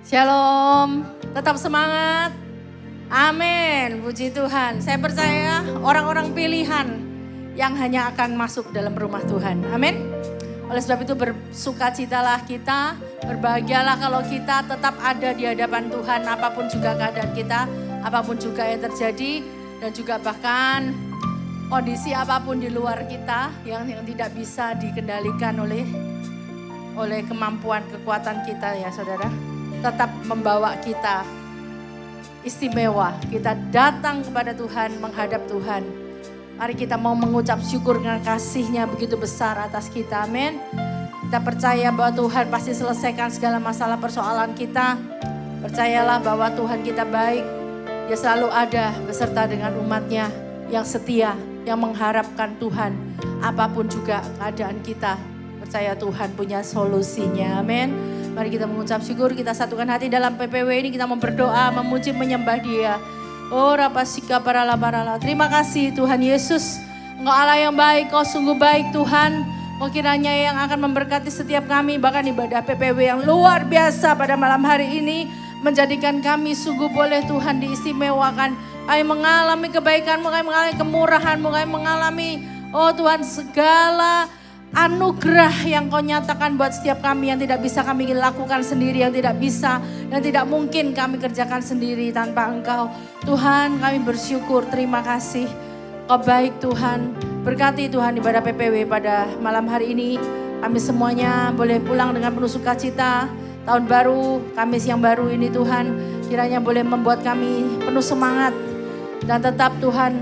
Shalom, tetap semangat. Amin, puji Tuhan. Saya percaya orang-orang pilihan yang hanya akan masuk dalam rumah Tuhan. Amin. Oleh sebab itu bersukacitalah kita, berbahagialah kalau kita tetap ada di hadapan Tuhan, apapun juga keadaan kita, apapun juga yang terjadi, dan juga bahkan kondisi apapun di luar kita yang tidak bisa dikendalikan oleh kemampuan kekuatan kita ya saudara. Tetap membawa kita istimewa. Kita datang kepada Tuhan, menghadap Tuhan. Mari kita mau mengucap syukur karena kasih-Nya begitu besar atas kita. Amin. Kita percaya bahwa Tuhan pasti selesaikan segala masalah persoalan kita. Percayalah bahwa Tuhan kita baik. Dia selalu ada beserta dengan umat-Nya yang setia, yang mengharapkan Tuhan. Apapun juga keadaan kita, percaya Tuhan punya solusinya. Amin. Mari kita mengucap syukur, kita satukan hati dalam PPW ini, kita mau berdoa, memuji, menyembah Dia. Oh rapasika parala. Terima kasih Tuhan Yesus. Engkau Allah yang baik, Kau sungguh baik Tuhan. Kau kiranya yang akan memberkati setiap kami, bahkan ibadah PPW yang luar biasa pada malam hari ini. Menjadikan kami sungguh boleh Tuhan diistimewakan. Kami mengalami kebaikan-Mu, kami mengalami kemurahan-Mu, kami mengalami oh Tuhan segala anugerah yang Kau nyatakan buat setiap kami yang tidak bisa kami lakukan sendiri, yang tidak bisa, yang tidak mungkin kami kerjakan sendiri tanpa Engkau. Tuhan kami bersyukur, terima kasih. Kau baik Tuhan, berkati Tuhan ibadah PPW pada malam hari ini. Kami semuanya boleh pulang dengan penuh sukacita. Tahun baru, Kamis yang baru ini Tuhan, kiranya boleh membuat kami penuh semangat. Dan tetap Tuhan,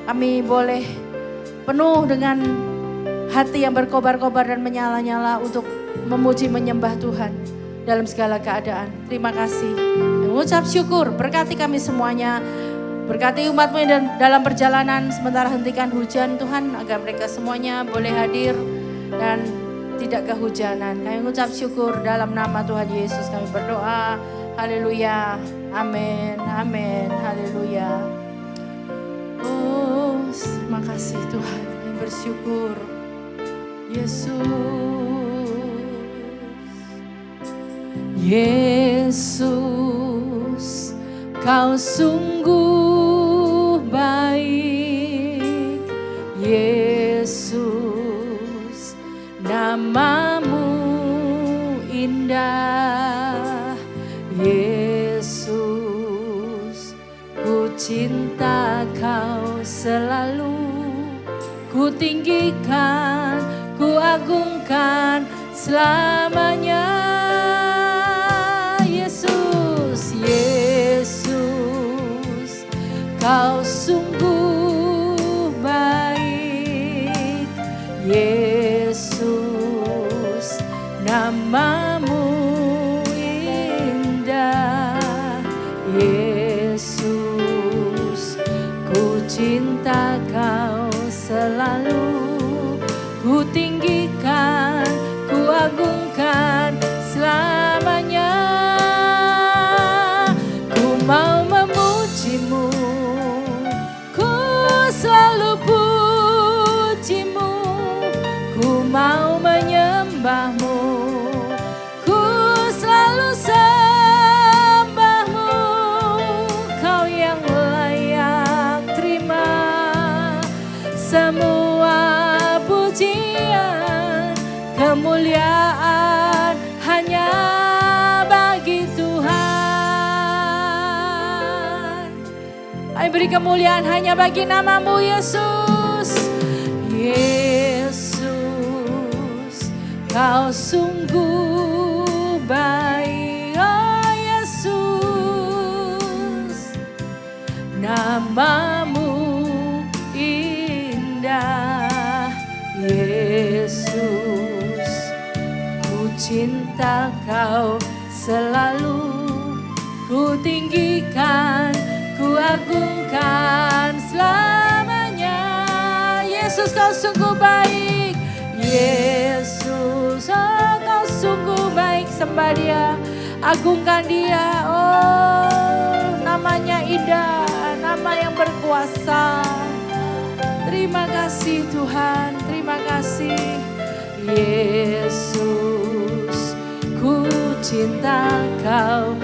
kami boleh penuh dengan hati yang berkobar-kobar dan menyala-nyala untuk memuji menyembah Tuhan dalam segala keadaan. Terima kasih. Mengucap syukur, berkati kami semuanya. Berkati umat-Mu dan dalam perjalanan, sementara hentikan hujan Tuhan, agar mereka semuanya boleh hadir dan tidak kehujanan. Kami mengucap syukur dalam nama Tuhan Yesus kami berdoa. Haleluya. Amin. Amin. Haleluya. Oh, terima kasih Tuhan. Kami bersyukur. Yesus, Kau sungguh baik. Yesus, nama-Mu indah. Yesus, ku cinta Kau selalu. Ku tinggikan, ku agungkan selamanya. Yesus, Yesus, Kau sungguh baik. Yesus, nama-Mu indah. Yesus, ku cinta Kau selalu. Ku tinggikan, ku agungkan selamanya. Ku mau memuji-Mu, ku selalu puji-Mu. Ku mau menyembah-Mu, ku selalu sembah-Mu. Kau yang layak terima semua pujian, kemuliaan hanya bagi Tuhan. Ayo beri kemuliaan hanya bagi nama-Mu Yesus. Yesus, Kau sungguh baik. Oh Yesus, nama-Mu indah. Yesus, ku cinta Kau selalu. Ku tinggikan, ku agungkan selamanya. Yesus, Kau sungguh baik. Yesus, oh, Kau sungguh baik. Sembah Dia, agungkan Dia. Oh, namanya indah, nama yang berkuasa. Terima kasih Tuhan, terima kasih. Yesus, ku cinta Kau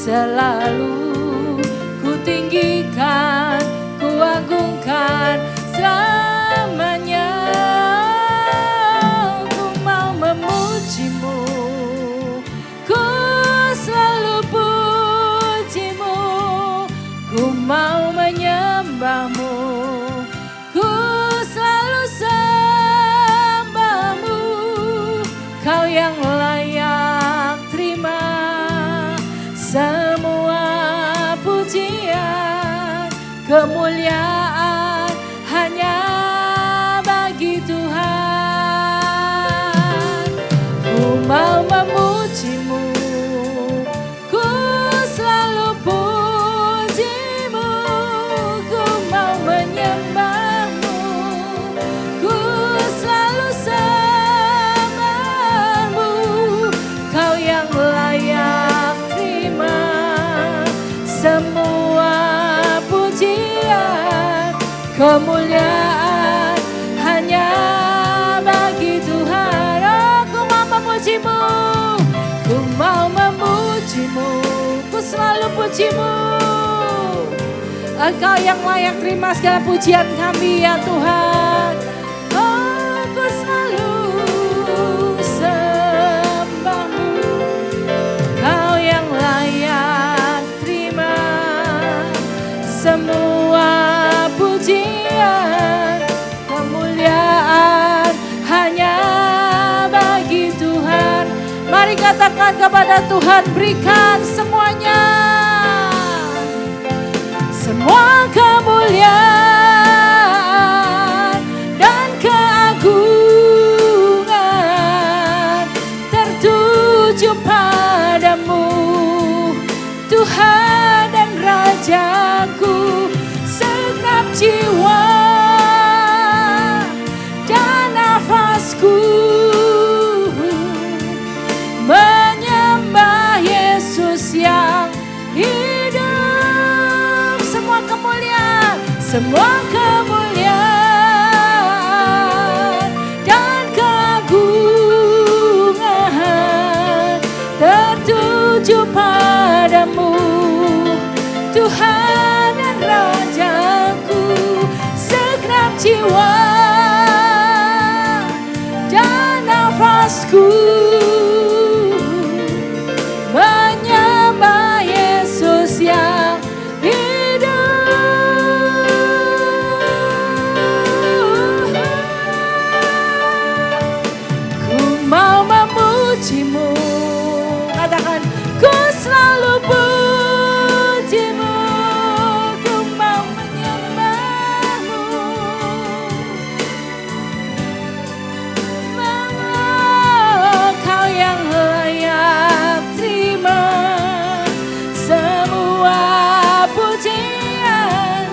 selalu ku tinggikan, ku agungkan selamanya. Ku mau memujimu, ku selalu pujimu, ku mau menyembahmu, ku selalu sembahmu. Kau yang layak terima semua pujian, kemuliaan hanya bagi Tuhan. Ku mau memujimu, ku selalu pujimu, ku mau menyembahmu, ku selalu sembahmu. Kau yang layak terima semua pujian, kemuliaan hanya bagi Tuhan. Oh, ku mau memujimu, ku mau memujimu, ku selalu pujimu. Engkau yang layak terima segala pujian kami ya Tuhan. Oh, ku selalu sembahmu. Kau yang layak terima semua pujian, kemuliaan hanya bagi Tuhan. Mari katakan kepada Tuhan, berikan semuanya. Semua kemuliaan dan keagungan tertuju padamu, Tuhan dan Rajaku. Segenap jiwa dan nafasku menyembah Yesus yang hidup. Semua kemuliaan, semua kemuliaan dan keagungan tertuju padamu, Tuhan dan Rajaku. Segenap jiwa dan nafasku menyembah Yesus yang hidup. Ku mau memujimu, katakan, ku selalu pujimu, ku mau menyembahmu. Kau yang layak terima semua pujian,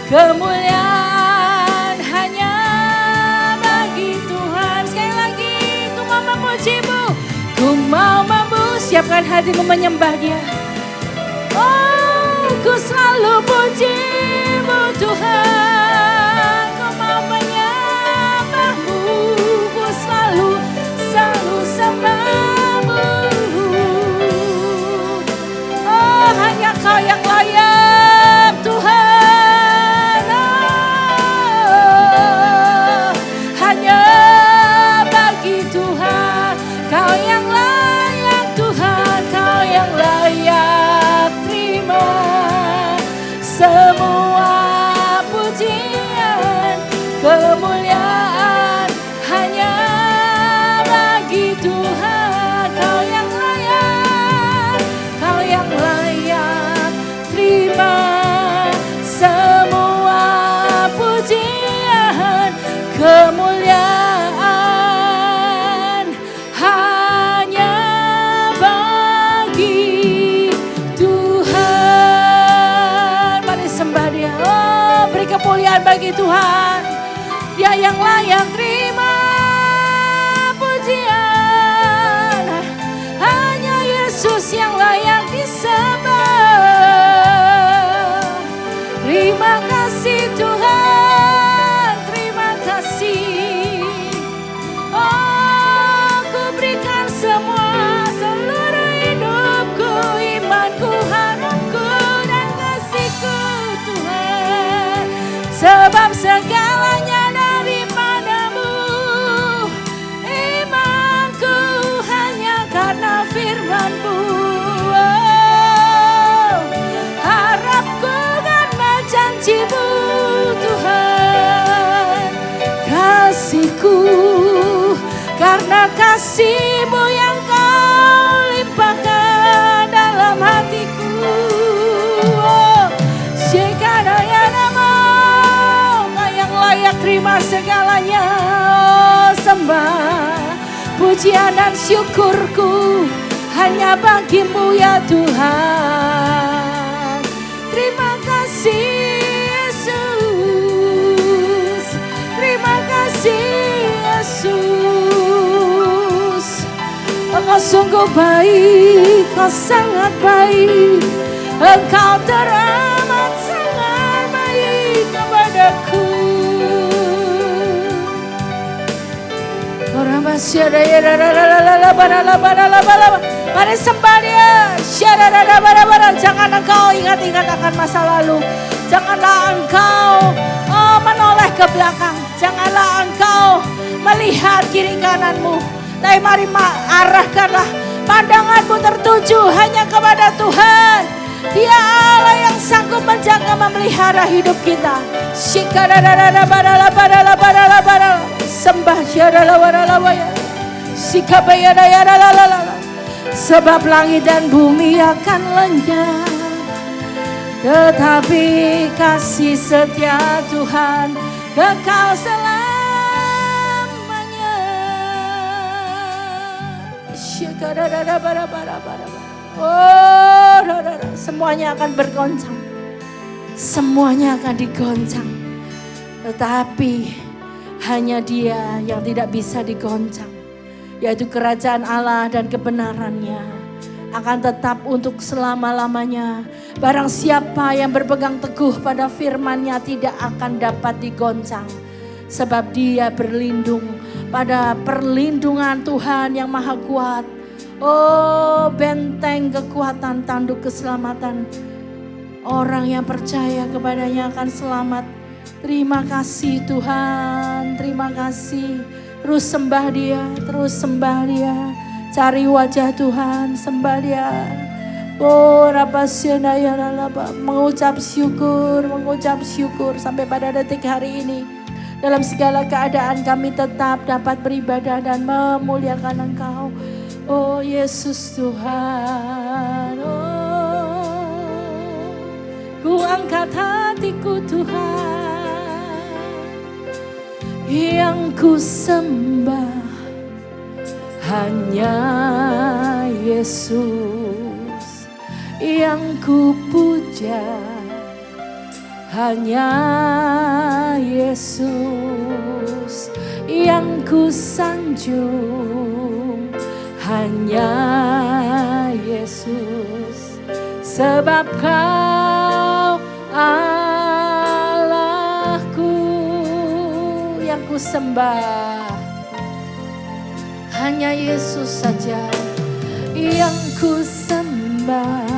kemuliaan hanya bagi Tuhan. Sekali lagi, ku mau memujimu, ku mau siapkan hatimu menyembah Dia. Oh, ku selalu pujimu Tuhan, ku mau menyembahmu, ku selalu sembahmu. Oh, hanya Kau yang layak Tuhan. Oh, hanya bagi Tuhan Kau yang layak Tuhan, Kau yang layak terima semua pujian, kemuliaan hanya bagi Tuhan. Kau yang layak, Kau yang layak terima semua pujian, kemuliaan hanya bagi Tuhan. Mari sembah Dia. Oh, beri kemuliaan bagi Tuhan. Dia yang layak terima pujian. Hanya Yesus yang layak disembah. Terima kasih Tuhan, terima kasih. Oh, ku berikan semua, seluruh hidupku, imanku, hati. kasih-Mu yang Kau limpahkan dalam hatiku. Oh, Shekadaya Namo, Kau yang layak terima segalanya. Oh, sembah, pujian dan syukurku hanya bagi-Mu ya Tuhan. Terima kasih Yesus, terima kasih Yesus. Engkau sungguh baik, Kau sangat baik. Engkau teramat sangat baik kepadaku. Mari sembah Dia. Jangan engkau ingat-ingat akan masa lalu. Janganlah engkau menoleh ke belakang. Janganlah engkau melihat kiri kananmu. Tapi mari arahkanlah pandanganmu tertuju hanya kepada Tuhan. Dia Allah yang sanggup menjaga memelihara hidup kita. Sembah sebab langit dan bumi akan lenyap, tetapi kasih setia Tuhan kekal selamanya. Oh, semuanya akan bergoncang, semuanya akan digoncang, tetapi hanya Dia yang tidak bisa digoncang, yaitu kerajaan Allah dan kebenarannya akan tetap untuk selama-lamanya. Barang siapa yang berpegang teguh pada firman-Nya tidak akan dapat digoncang, sebab dia berlindung pada perlindungan Tuhan yang maha kuat. Oh, benteng kekuatan, tanduk keselamatan. Orang yang percaya kepadanya akan selamat. Terima kasih Tuhan, terima kasih. Terus sembah Dia, terus sembah Dia. Cari wajah Tuhan, sembah Dia. Oh, mengucap syukur sampai pada detik hari ini. Dalam segala keadaan kami tetap dapat beribadah dan memuliakan Engkau. Oh Yesus Tuhan, oh ku angkat hatiku Tuhan, yang ku sembah hanya Yesus, yang ku puja hanya Yesus, yang ku sanjung hanya Yesus, sebab Kau Allahku. Yang ku sembah hanya Yesus saja, yang ku sembah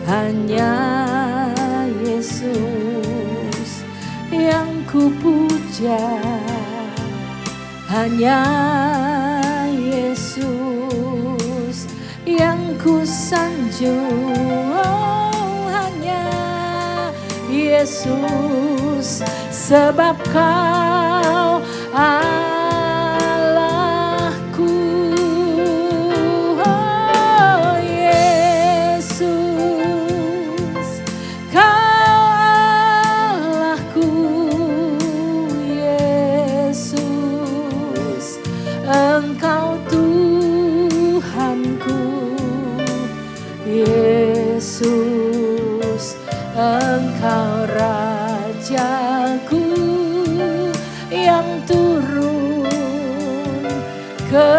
hanya Yesus, yang ku puja hanya Yesus, yang ku sanjung hanya Yesus, sebab Kau Allahku. Oh Yesus, Kau Allahku. Yesus, Engkau Tuhanku. Yesus, Engkau Rajaku yang turun ke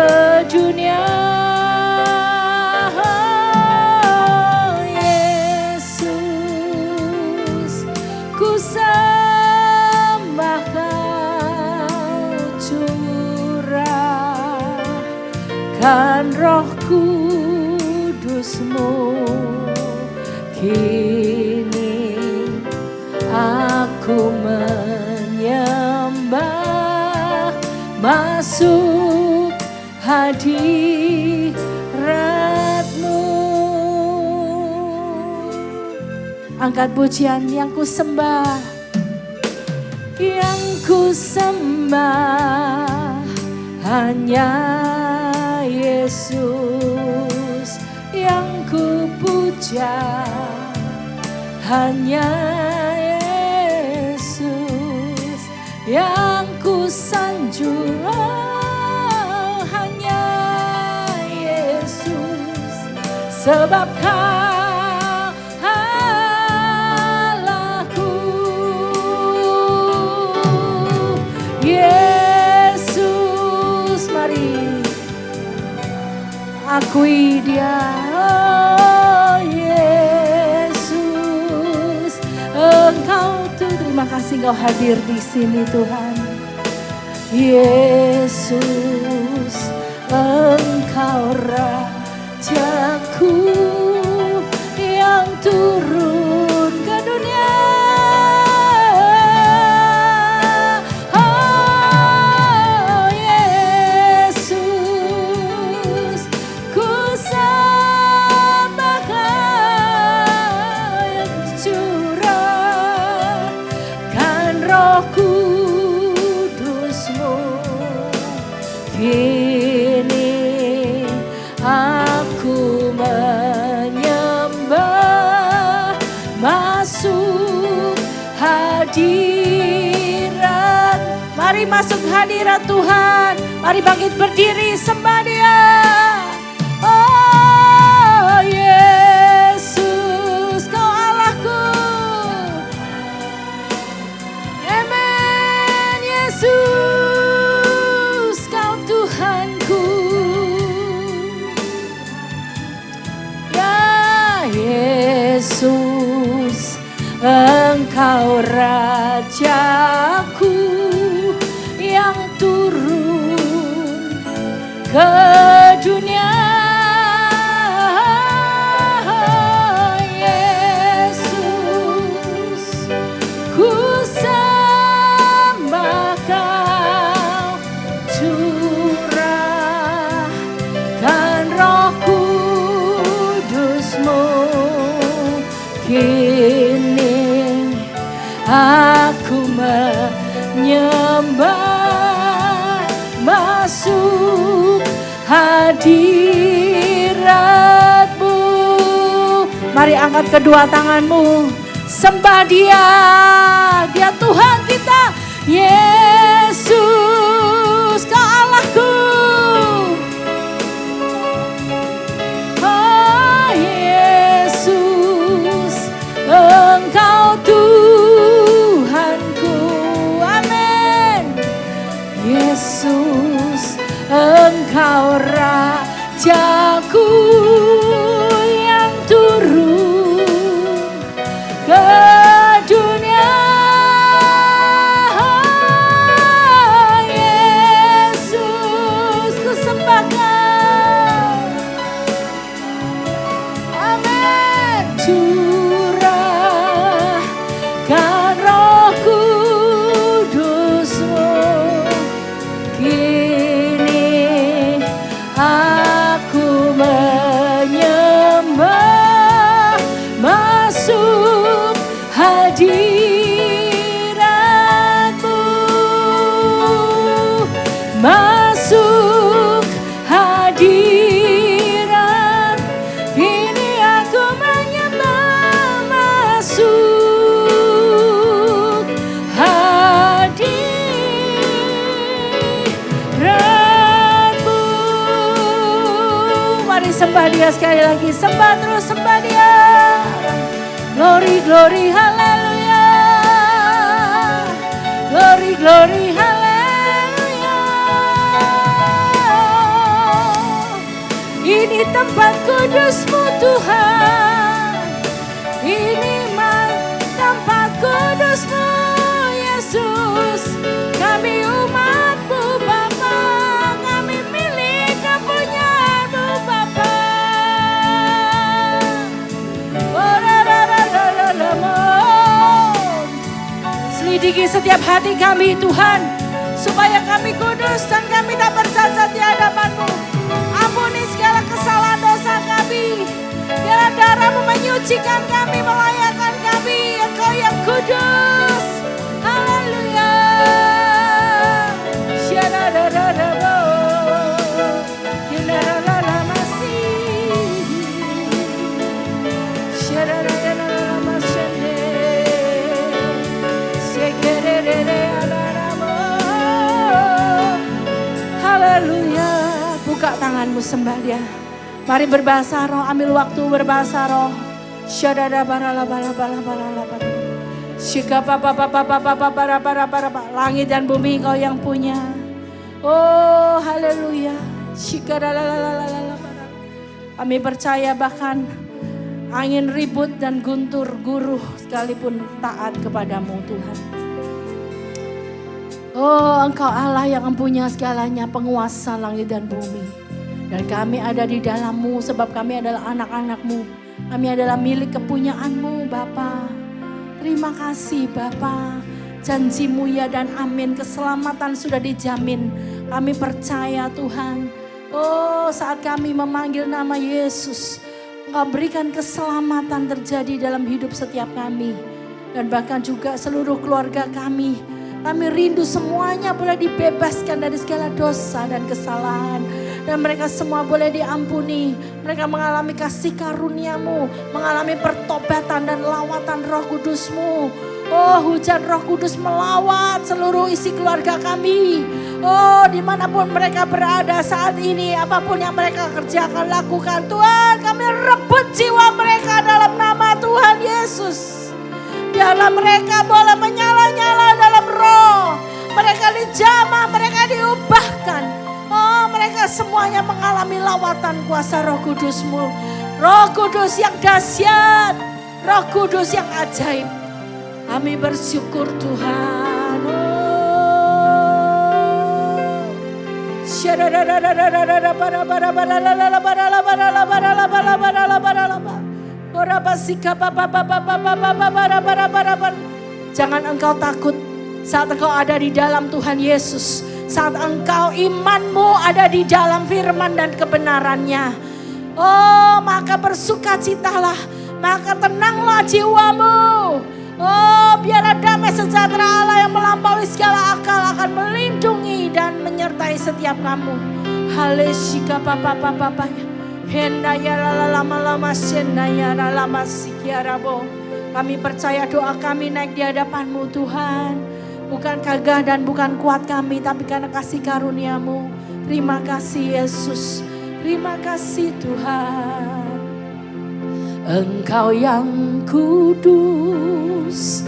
dunia. Oh, Yesus, ku sembah Kau, curahkan Roh Kudus-Mu. Kini aku menyembah, masuk hadirat-Mu. Angkat pujian, yang ku sembah, yang ku sembah hanya Yesus yang ku puja, hanya Yesus yang ku sanjung, oh, hanya Yesus, sebab Kau Allahku. Yesus, mari akui Dia. Oh Yesus, Engkau tuh, terima kasih Engkau hadir di sini Tuhan. Yesus, Engkau Rajaku yang turun ke dunia. Oh Yesus, ku sembah Kau yang curahkan Roh Kudus-Mu. Kini aku menyembah, masuk hadirat. Mari masuk hadirat Tuhan. Mari bangkit berdiri, sembah Dia. Oh Yesus, Kau Allahku. Amen. Yesus, Kau Tuhanku. Ya Yesus, Engkau Rajaku yang turun ke dunia. Yesus, ku sembah Kau, curahkan Roh Kudus-Mu. Kini aku menyembah, masuk hadirat-Mu. Mari angkat kedua tanganmu, sembah Dia. Dia Tuhan kita. Yesus, Kau Allahku. Oh Yesus, Engkau Tuhanku. Amin. Yesus, Engkau Rajaku yang turun ke dunia. Yesus, ku sembah Kau. Amin. Curahkan Roh Kudus-Mu. Kini aku menyembah, masuk hadirat-Mu. Masuk hadirat. Kini aku menyembah, masuk hadirat-Mu. Mari sembah Dia sekali lagi. Sembah terus, sembah Dia. Glory, glory, haleluya. Glory, glory, haleluya. Ini tempat kudus-Mu Tuhan. Ini tempat kudus-Mu Yesus. Kami umat-Mu Bapa, kami milik kepunyaan-Mu Bapa. Selidiki setiap hati kami Tuhan, supaya kami kudus dan kami tak bercacat di hadapan-Mu. Ampuni segala kesalahan dosa kami. Biarlah darah-Mu menyucikan kami, melayakkan kami. Engkau yang kudus. Haleluya. Shadadadadabo. Haleluya. Buka tanganmu, sembah Dia. Mari berbahasa roh, ambil waktu berbahasa roh. Langit dan bumi Kau yang punya. Oh haleluya. Kami percaya bahkan angin ribut dan guntur guruh sekalipun taat kepadamu Tuhan. Oh Engkau Allah yang mempunyai segalanya, penguasa langit dan bumi. Dan kami ada di dalam-Mu sebab kami adalah anak-anak-Mu. Kami adalah milik kepunyaan-Mu Bapa. Terima kasih Bapa. Janji-Mu ya dan amin. Keselamatan sudah dijamin. Kami percaya Tuhan. Oh saat kami memanggil nama Yesus, Engkau berikan keselamatan terjadi dalam hidup setiap kami. Dan bahkan juga seluruh keluarga kami. Kami rindu semuanya boleh dibebaskan dari segala dosa dan kesalahan. Dan mereka semua boleh diampuni. Mereka mengalami kasih karunia-Mu, mengalami pertobatan dan lawatan Roh Kudus-Mu. Oh hujan Roh Kudus melawat seluruh isi keluarga kami. Oh dimanapun mereka berada saat ini, apapun yang mereka kerjakan, lakukan Tuhan, kami rebut jiwa mereka dalam nama Tuhan Yesus. Biarlah mereka boleh menyala-nyala dalam roh. Mereka dijamah, mereka diubahkan. Oh mereka semuanya mengalami lawatan kuasa Roh Kudus-Mu. Roh Kudus yang dahsyat, Roh Kudus yang ajaib. Kami bersyukur Tuhan. Jangan engkau takut saat engkau ada di dalam Tuhan Yesus. Saat engkau imanmu ada di dalam firman dan kebenarannya. Oh maka bersukacitalah, maka tenanglah jiwamu. Oh biarlah damai sejahtera Allah yang melampaui segala akal akan melindungi dan menyertai setiap kamu. Haleshika papa papa henda ya lama lama senda ya lama sikiarabo. Kami percaya doa kami naik di hadapan-Mu Tuhan. Bukan gagah dan bukan kuat kami, tapi karena kasih karunia-Mu. Terima kasih Yesus. Terima kasih Tuhan. Engkau yang kudus,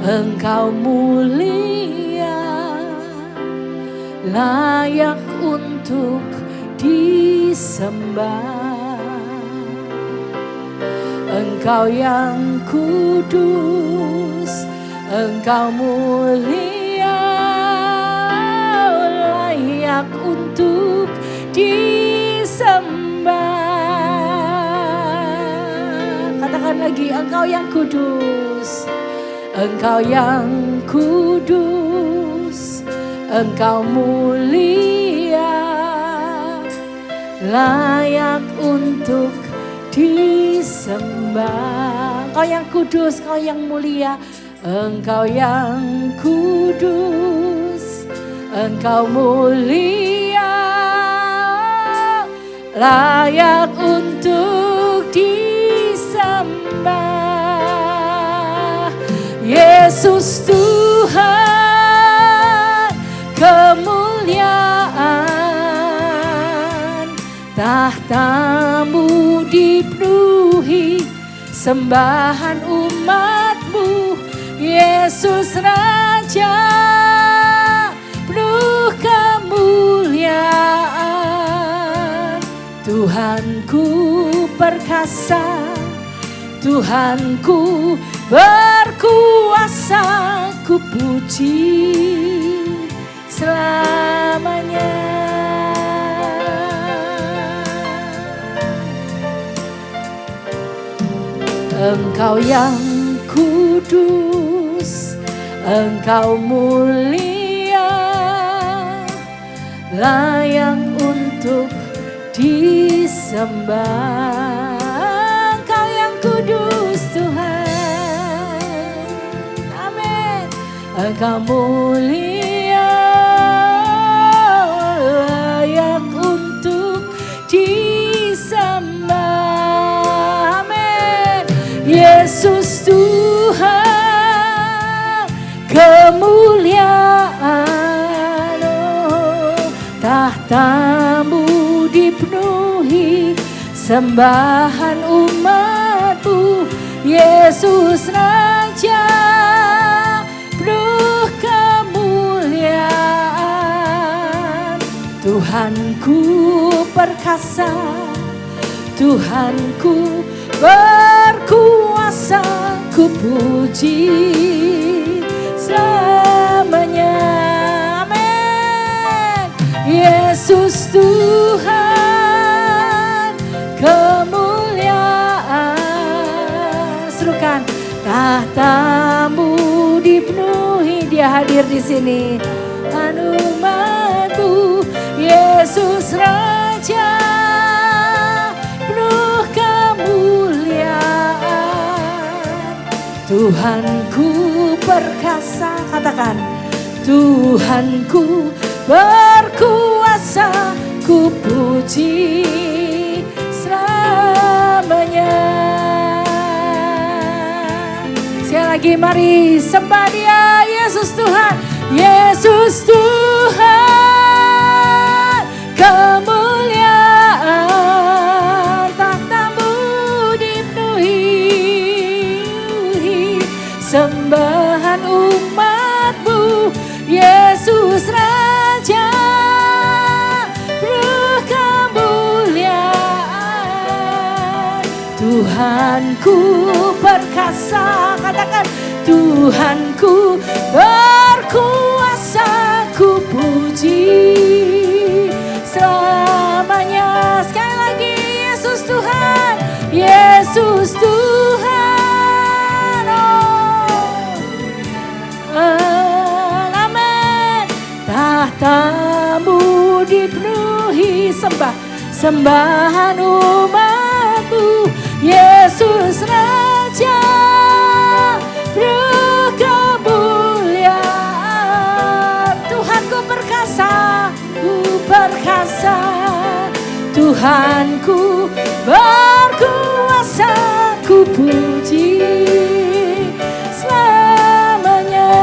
Engkau mulia, layak untuk disembah. Engkau yang kudus, Engkau mulia, layak untuk disembah. Katakan lagi, Engkau yang kudus, Engkau yang kudus, Engkau mulia, layak untuk disembah. Engkau yang kudus, Engkau yang mulia, Engkau yang kudus, Engkau mulia, layak untuk disembah. Yesus Tuhan, kemuliaan, tahta-Mu dipenuhi sembahan umat-Mu. Yesus Raja, penuh kemuliaan. Tuhanku perkasa, Tuhanku berkuasa, ku puji selamanya. Engkau yang kudus, Engkau mulia, layak untuk disembah. Engkau yang kudus Tuhan, amin. Engkau mulia, layak untuk disembah, amin. Yesus Tuhan, kemuliaan, tahtamu dipenuhi sembahan umat-Mu. Yesus Raja, penuh kemuliaan. Tuhanku perkasa, Tuhanku berkuasa, ku puji selamanya. Amin. Yesus Tuhan, kemuliaan. Serukan, tahtamu dipenuhi, Dia hadir di sini. Umat-Mu, Yesus Raja, penuh kemuliaan. Tuhanku perkasa, katakan, Tuhanku berkuasa, ku puji selamanya. Sekali lagi mari sembah Dia. Yesus Tuhan, Yesus Tuhan, kemuliaan, tahtamu dipenuhi sembahan umat-Mu. Yesus Raja, penuh kemuliaan. Tuhanku perkasa, katakan, Tuhanku berkuasa, ku puji selamanya. Sekali lagi, Yesus Tuhan, Yesus Tuhan, amin. Tahtamu dipenuhi sembahan umat-Mu. Yesus Raja, penuh kemuliaan. Tuhanku perkasa, ku perkasa. Tuhanku berkuasa, ku puji selamanya.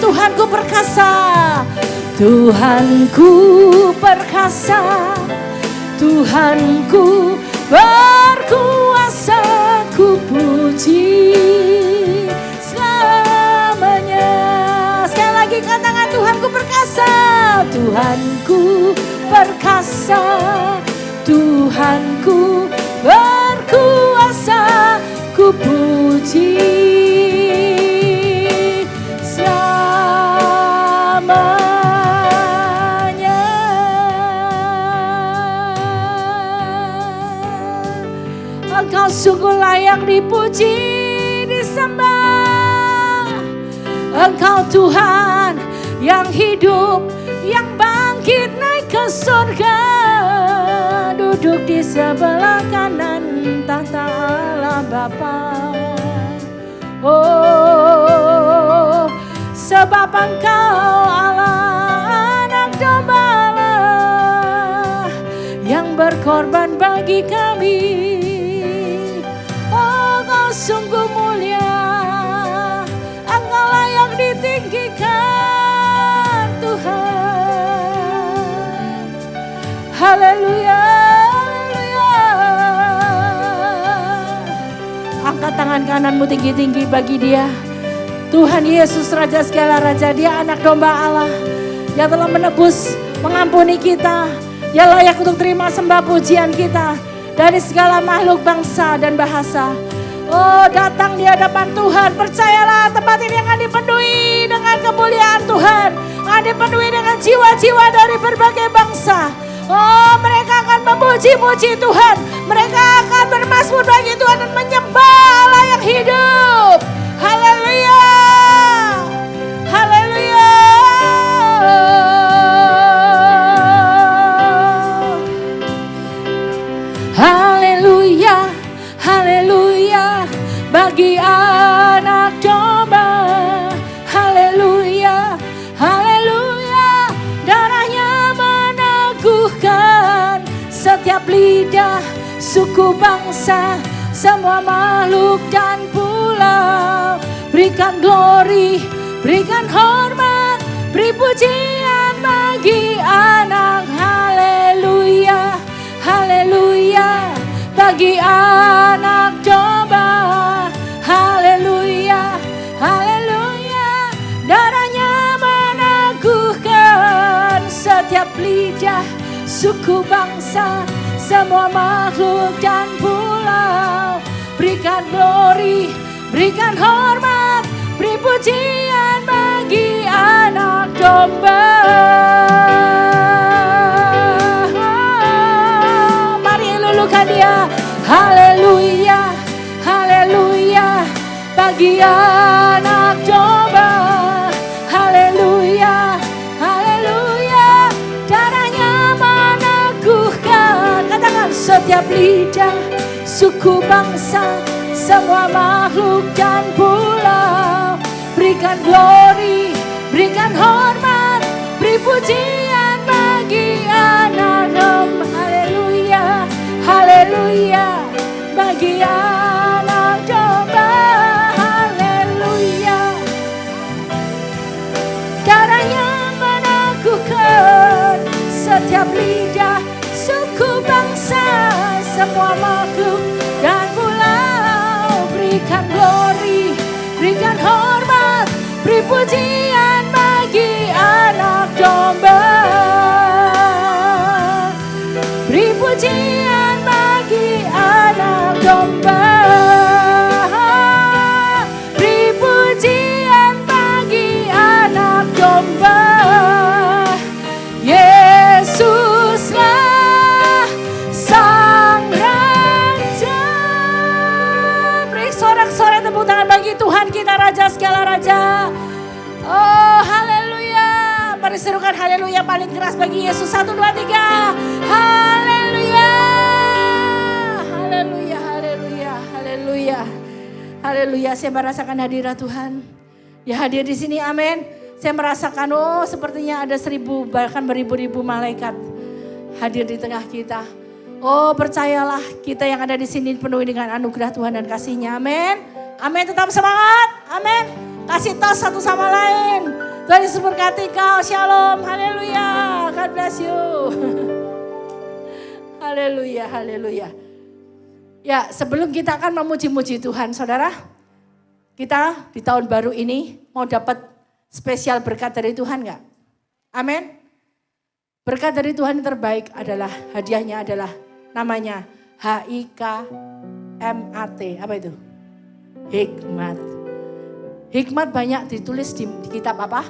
Tuhanku perkasa, Tuhanku perkasa. Tuhanku berkuasa, ku puji selamanya. Sekali lagi katakan, Tuhanku perkasa, Tuhanku perkasa. Tuhanku berkuasa, ku puji selamanya. Engkau sungguh layak dipuji, disembah. Engkau Tuhan yang hidup, yang bangkit naik ke surga, duduk di sebelah kanan tahta Allah Bapa. Oh, sebab Engkau Allah, Anak Domba Allah, yang berkorban bagi kami. Sungguh mulia, Engkau layak ditinggikan Tuhan. Haleluya, haleluya. Angkat tangan kananmu tinggi-tinggi bagi Dia. Tuhan Yesus Raja segala Raja, Dia Anak Domba Allah yang telah menebus, mengampuni kita. Dia layak untuk terima sembah pujian kita dari segala makhluk bangsa dan bahasa. Oh, datang di hadapan Tuhan. Percayalah, tempat ini akan dipenuhi dengan kemuliaan Tuhan. Akan dipenuhi dengan jiwa-jiwa dari berbagai bangsa. Oh, mereka akan memuji-muji Tuhan. Mereka akan bermazmur bagi Tuhan dan menyembah Allah yang hidup. Haleluya. Haleluya. Haleluya. Haleluya. Bagi Anak Domba, haleluya, haleluya. Darahnya meneguhkan setiap lidah, suku bangsa, semua makhluk dan pulau. Berikan glory, berikan hormat, beri pujian bagi anak. Haleluya, haleluya, bagi anak domba. Haleluya, haleluya, darahnya meneguhkan setiap lidah, suku, bangsa, semua makhluk dan pulau. Berikan glory, berikan hormat, beri pujian bagi anak domba. Mari lulukan dia. Haleluya, haleluya, bagi anak domba. Haleluya, haleluya, darahnya meneguhkan. Katakan setiap lidah, suku, bangsa, semua makhluk dan pulau. Berikan glory, berikan hormat, beri pujian bagi anak domba. Haleluya, haleluya, bagi anak domba. Haleluya, darahnya meneguhkan setiap lidah, suku, bangsa, semua makhluk dan pulau. Berikan glory, berikan hormat, beri pujian bagi anak domba. Beri pujian bagi anak domba. Beri pujian bagi anak domba. Yesuslah Sang Raja. Beri sorak-sorai tepuk tangan bagi Tuhan kita, Raja segala raja. Oh haleluya. Mari serukan haleluya paling keras bagi Yesus. 1, 2, 3. Haleluya. Haleluya, haleluya, haleluya. Haleluya, saya merasakan hadirat Tuhan. Dia hadir di sini, amin. Saya merasakan, oh sepertinya ada 1000 bahkan beribu-ribu malaikat hadir di tengah kita. Oh percayalah, kita yang ada di sini penuhi dengan anugerah Tuhan dan kasih-Nya, amin. Amin, tetap semangat, amin. Kasih tos satu sama lain. Tuhan Yesus berkati kau, shalom, haleluya, God bless you. Haleluya, haleluya. Ya, sebelum kita akan memuji-muji Tuhan, saudara, kita di tahun baru ini mau dapat spesial berkat dari Tuhan enggak? Amin. Berkat dari Tuhan yang terbaik adalah, hadiahnya adalah namanya HIKMAT. Apa itu? Hikmat. Hikmat banyak ditulis di kitab apa?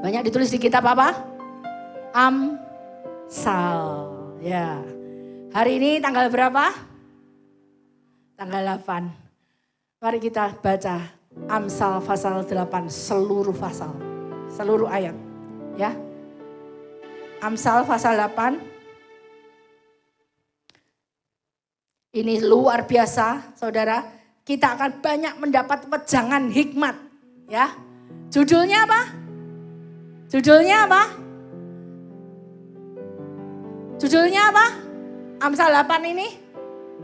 Banyak ditulis di kitab apa? Amsal. Ya. Hari ini tanggal berapa? Tanggal 8. Mari kita baca Amsal pasal 8, seluruh pasal, seluruh ayat. Ya. Amsal pasal 8. Ini luar biasa, saudara. Kita akan banyak mendapat wejangan hikmat. Ya. Judulnya apa? Judulnya apa? Judulnya apa? Amsal 8 ini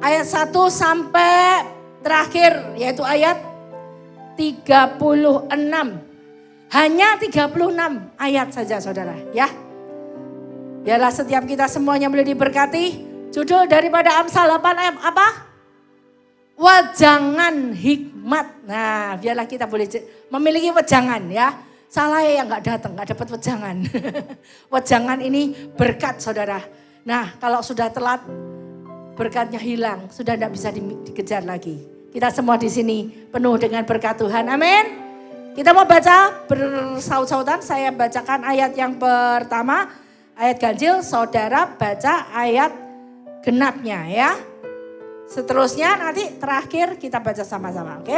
ayat 1 sampai terakhir, yaitu ayat 36. Hanya 36 ayat saja, saudara, ya. Biarlah setiap kita semuanya boleh diberkati. Judul daripada Amsal 8 ayat apa? Wejangan hikmat. Nah, biarlah kita boleh memiliki wejangan, ya. Salah yang gak datang, gak dapat wejangan. Wejangan ini berkat, saudara. Nah, kalau sudah telat, berkatnya hilang, sudah tidak bisa dikejar lagi. Kita semua di sini penuh dengan berkat Tuhan, amin. Kita mau baca bersaut-sautan, saya bacakan ayat yang pertama, ayat ganjil, saudara baca ayat genapnya, ya. Seterusnya nanti terakhir kita baca sama-sama, oke?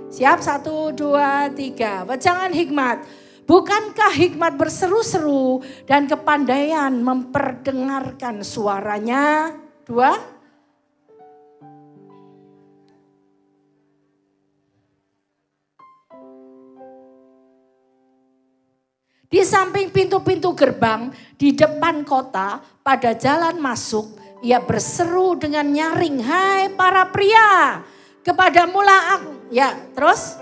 Siap, 1, 2, 3. Wejangan hikmat. Bukankah hikmat berseru-seru dan kepandaian memperdengarkan suaranya? 2. Di samping pintu-pintu gerbang, di depan kota, pada jalan masuk, Ia berseru dengan nyaring, hai para pria, kepadamulah aku. Ya, terus?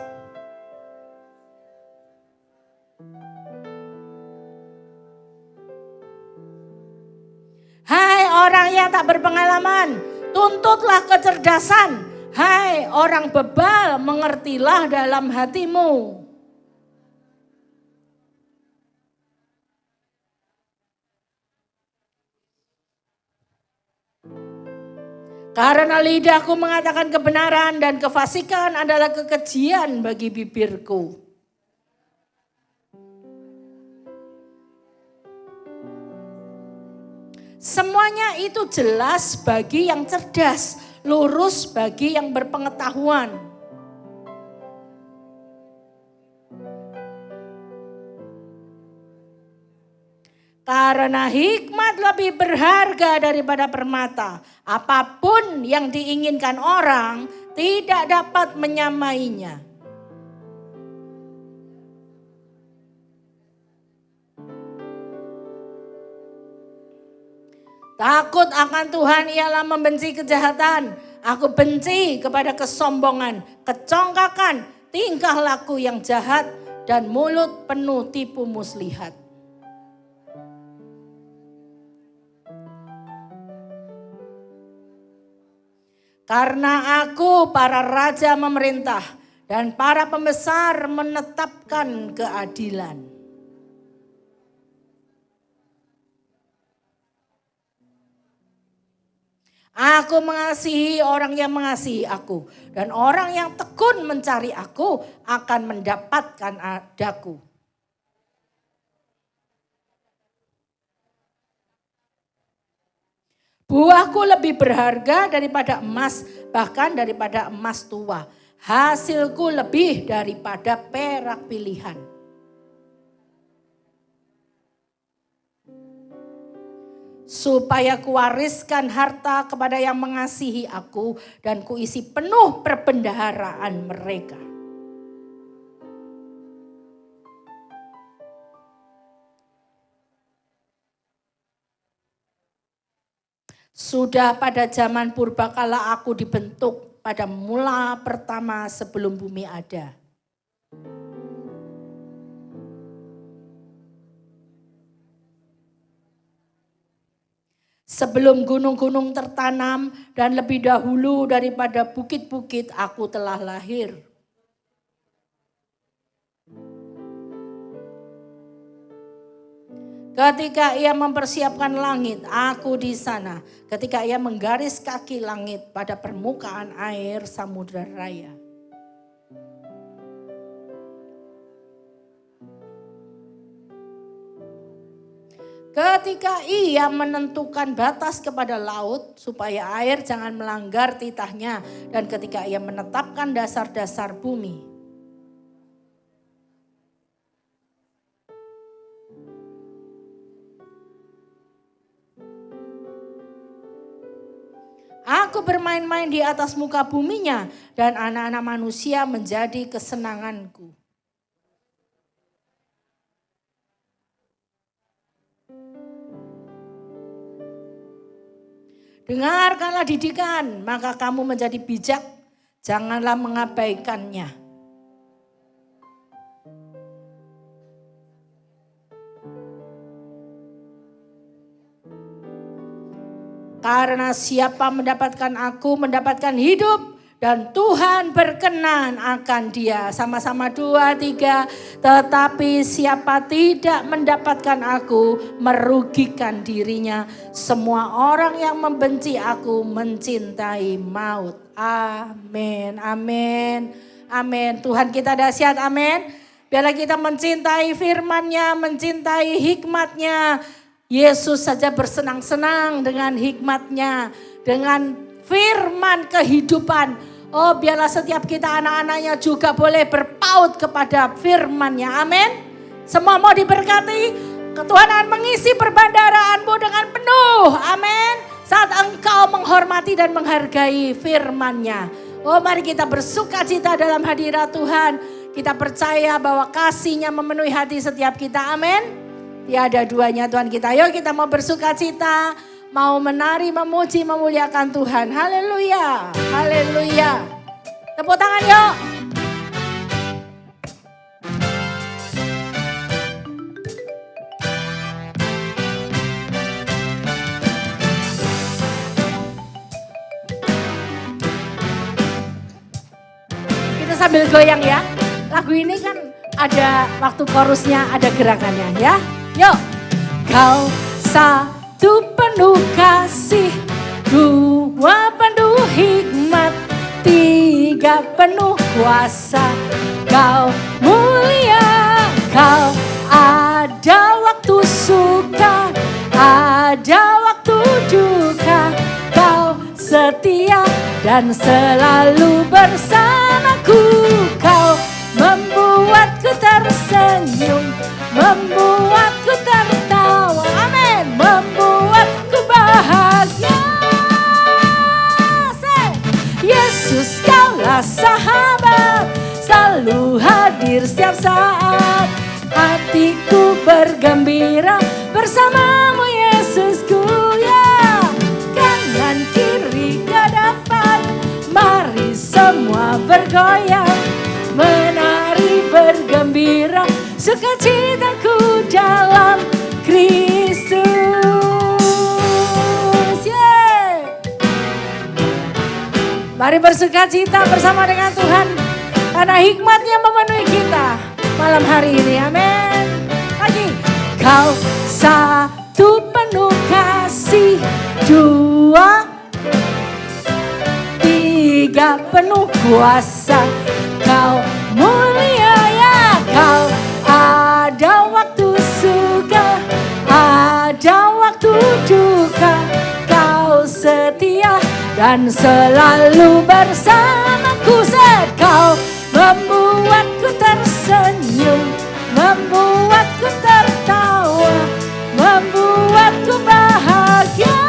Hai orang yang tak berpengalaman, tuntutlah kecerdasan. Hai orang bebal, mengertilah dalam hatimu. Karena lidahku mengatakan kebenaran dan kefasikan adalah kekejian bagi bibirku. Semuanya itu jelas bagi yang cerdas, lurus bagi yang berpengetahuan. Karena hikmat lebih berharga daripada permata. Apapun yang diinginkan orang tidak dapat menyamainya. Takut akan Tuhan ialah membenci kejahatan. Aku benci kepada kesombongan, kecongkakan, tingkah laku yang jahat, dan mulut penuh tipu muslihat. Karena aku para raja memerintah dan para pembesar menetapkan keadilan. Aku mengasihi orang yang mengasihi aku, dan orang yang tekun mencari aku akan mendapatkan daku. Buahku lebih berharga daripada emas, bahkan daripada emas tua. Hasilku lebih daripada perak pilihan. Supaya kuwariskan harta kepada yang mengasihi aku dan kuisi penuh perbendaharaan mereka. Sudah pada zaman purbakala aku dibentuk pada mula pertama sebelum bumi ada. Sebelum gunung-gunung tertanam dan lebih dahulu daripada bukit-bukit aku telah lahir. Ketika ia mempersiapkan langit, aku di sana. Ketika ia menggaris kaki langit pada permukaan air samudra raya. Ketika ia menentukan batas kepada laut supaya air jangan melanggar titahnya. Dan ketika ia menetapkan dasar-dasar bumi. Aku bermain-main di atas muka buminya dan anak-anak manusia menjadi kesenanganku. Dengarkanlah didikan, maka kamu menjadi bijak, janganlah mengabaikannya. Karena siapa mendapatkan aku mendapatkan hidup dan Tuhan berkenan akan dia. Sama-sama 2, 3. Tetapi siapa tidak mendapatkan aku merugikan dirinya. Semua orang yang membenci aku mencintai maut. Amin, amin, amin. Tuhan kita dahsyat, amin. Biarlah kita mencintai firman-Nya, mencintai hikmat-Nya. Yesus saja bersenang-senang dengan hikmat-Nya, dengan firman kehidupan. Oh, biarlah setiap kita anak-anaknya juga boleh berpaut kepada firman-Nya. Amin. Semua mau diberkati. Tuhan akan mengisi perbandaraanmu dengan penuh. Amin. Saat engkau menghormati dan menghargai firman-Nya. Oh, mari kita bersukacita dalam hadirat Tuhan. Kita percaya bahwa kasih-Nya memenuhi hati setiap kita. Amin. Tiada duanya Tuhan kita. Yuk kita mau bersukacita. mau menari, memuji, memuliakan Tuhan. Haleluya, haleluya. Tepuk tangan yuk. Kita sambil goyang ya. Lagu ini kan ada waktu chorusnya, ada gerakannya ya. Yuk. Kau satu penuh kasih, dua penuh hikmat, tiga penuh kuasa. Kau mulia, kau ada waktu suka, ada waktu duka. Kau setia dan selalu bersamaku. Kau membuatku tersenyum, membuatku tertawa, amin, membuatku bahagia. Yesus, kaulah sahabat, selalu hadir setiap saat. Hatiku bergembira bersamamu Yesusku ya. Kanan kiri ke depan, mari semua bergoyang, menari bergembira, sukacitaku dalam Kristus. Yeah. Mari bersukacita bersama dengan Tuhan, karena hikmatnya memenuhi kita malam hari ini, amin. Lagi, kau satu penuh kasih, dua, tiga penuh kuasa. Kau mulia ya, kau ada waktu suka, ada waktu duka. Kau setia dan selalu bersamaku. Kau membuatku tersenyum, membuatku tertawa, membuatku bahagia.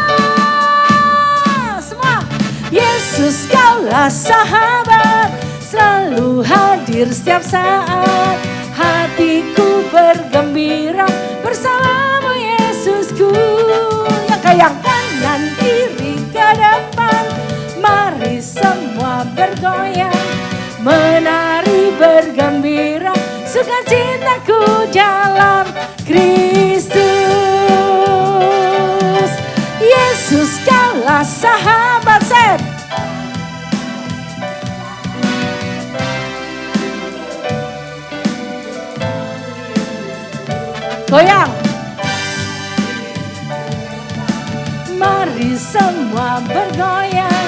Semua, Yesus kaulah sahabat, selalu hadir setiap saat. Hatiku bergembira bersamamu Yesusku. Yang kayak kanan kiri ke depan, mari semua bergoyang, menari bergembira, sukacitaku dalam Kristus. Yesus kaulah sahabat, set. Goyang. Mari semua bergoyang,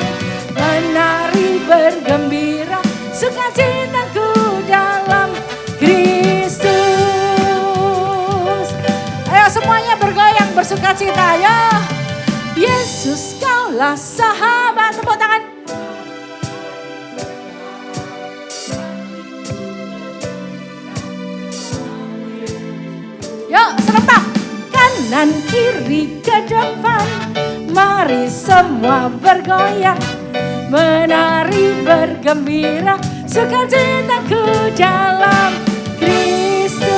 menari bergembira, sukacitaku dalam Kristus. Ayo semuanya bergoyang bersukacita ya. Yesus kaulah sahabat, tepuk tangan. Yuk serentak, kanan kiri ke depan, mari semua bergoyang, menari bergembira, sukacitaku dalam Kristus.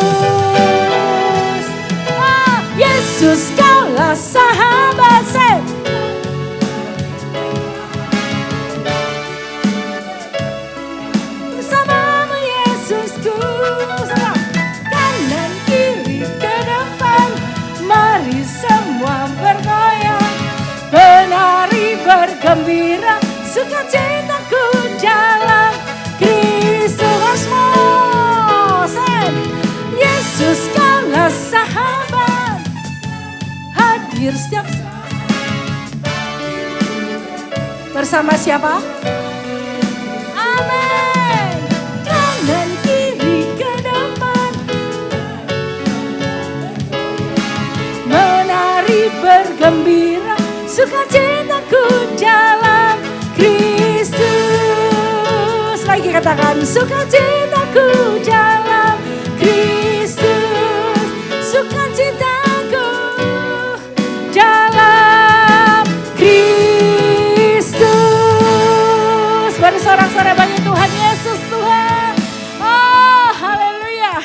Yesus kaulah sahabat, say. Bersamamu Yesusku. Kanan kiri ke depan, mari semua bergoyang, menari bergembira, sukacitaku dalam Kristus. Yesus kaulah sahabat, hadir setiap saat. Bersama siapa? Amin. Kanan kiri ke depan, menari bergembira, sukacitaku dalam Kristus. Lagi katakan, sukacitaku dalam Kristus, sukacitaku dalam Kristus. Baru sorak-sorai bagi Tuhan Yesus, Tuhan. Oh, haleluya.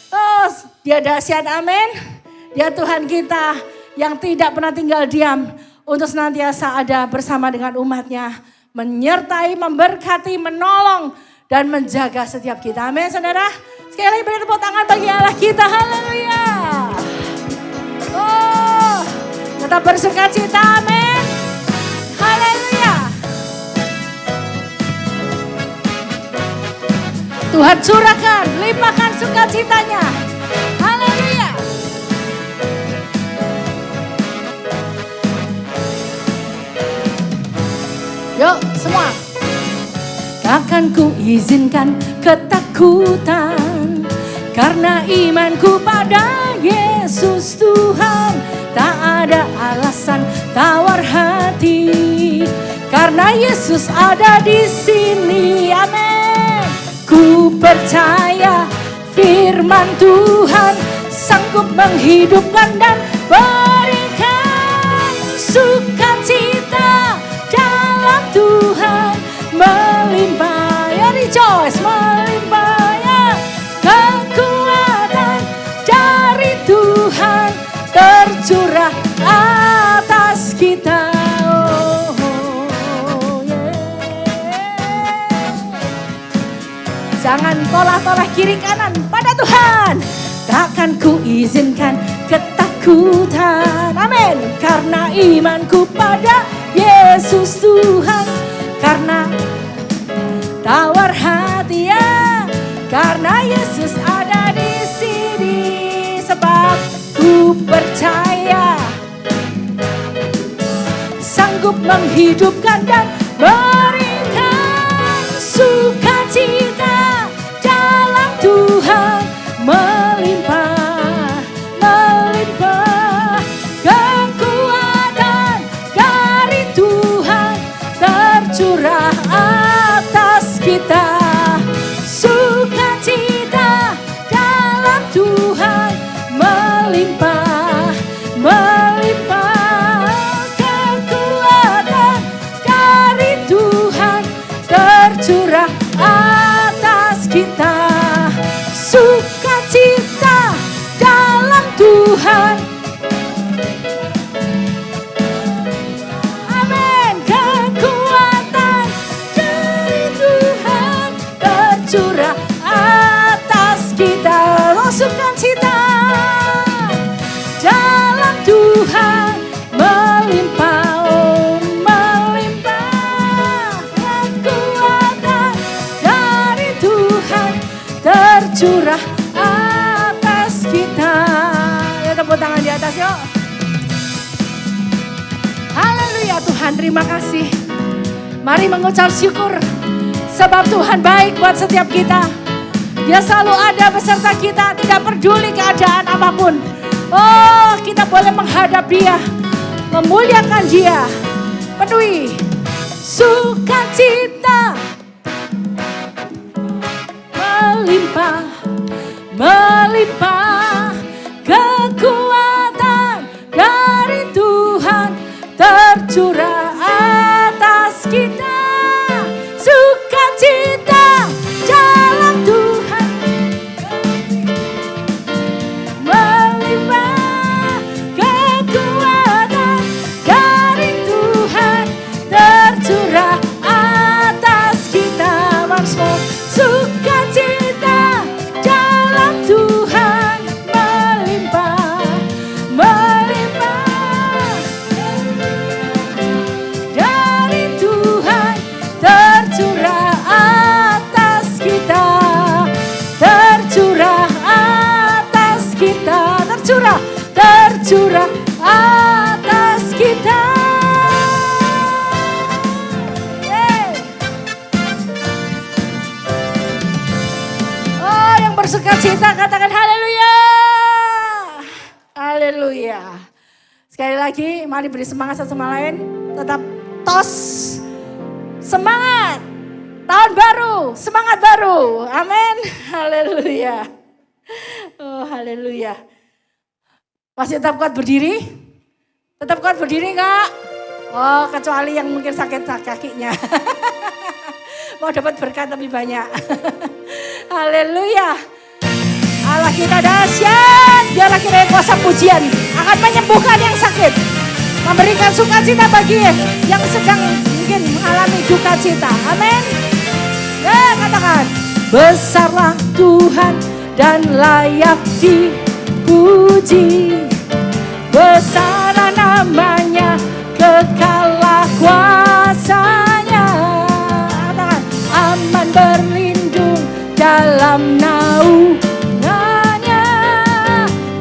Oh, Dia dahsyat, amin. Dia Tuhan kita yang tidak pernah tinggal diam untuk senantiasa ada bersama dengan umatnya, menyertai, memberkati, menolong, dan menjaga setiap kita. Amin saudara. Sekali lagi beri tepuk tangan bagi Allah kita. Haleluya. Oh, tetap bersukacita. Amin. Haleluya. Tuhan curahkan, limpahkan sukacitanya. Haleluya. Yuk semua. Takkan ku izinkan ketakutan, karena imanku pada Yesus Tuhan. Tak ada alasan tawar hati, karena Yesus ada di sini. Amin. Ku percaya firman Tuhan sanggup menghidupkan dan berikan sukacita dalam Tuhan melimpah. Ya rejoice, melimpah ya. Kekuatan dari Tuhan tercurah atas kita. Jangan tolak-tolak kiri kanan pada Tuhan. Takkan ku izinkan ketakutan. Amin. Karena imanku pada Yesus Tuhan. Karena tawar hati ya. Karena Yesus ada di sini. Sebab ku percaya sanggup menghidupkan dan berikan sukacita dalam Tuhan melimpah, melimpah. Kekuatan dari Tuhan tercurah atas kita. Sukacita dalam Tuhan melimpah, melimpah. Kekuatan dari Tuhan tercurah atas kita. Sukacita dalam Tuhan. Amin. Kekuatan dari Tuhan tercurah atas kita. Oh, sukacita dalam Tuhan melimpah, oh melimpah. Kekuatan dari Tuhan tercurah atas kita. Ya, tepuk tangan di atas yuk. Haleluya Tuhan, terima kasih. Mari mengucap syukur sebab Tuhan baik buat setiap kita. Dia selalu ada beserta kita, tidak peduli keadaan apapun. Oh, kita boleh menghadap Dia, memuliakan Dia, penuhi sukacita melimpah, melimpah. Kekuatan dari Tuhan tercurah atas kita. Sukacita dalam Tuhan melimpah. Kekuatan dari Tuhan tercurah atas kita. Maksud sukacita dalam Tuhan melimpah, melimpah. Dari Tuhan tercurah atas kita, tercurah atas kita, tercurah, tercurah atas kita. Yeay. Oh, yang bersukacita katakan haleluya. Haleluya. Sekali lagi mari beri semangat satu sama lain. Tetap tos. Semangat. Tahun baru, semangat baru. Amin. Haleluya. Oh, haleluya. Masih tetap kuat berdiri? Tetap kuat berdiri enggak? Oh, kecuali yang mungkin sakit kakinya. Mau dapat berkat lebih banyak. Haleluya. Allah kita dahsyat. Biarlah kiranya kuasa pujian akan menyembuhkan yang sakit, memberikan sukacita bagi yang sedang mungkin mengalami duka cita. Amin. Ya, katakan, besarlah Tuhan dan layak dipuji. Besarlah namanya, kekallah kuasanya. Katakan, aman berlindung dalam naungannya.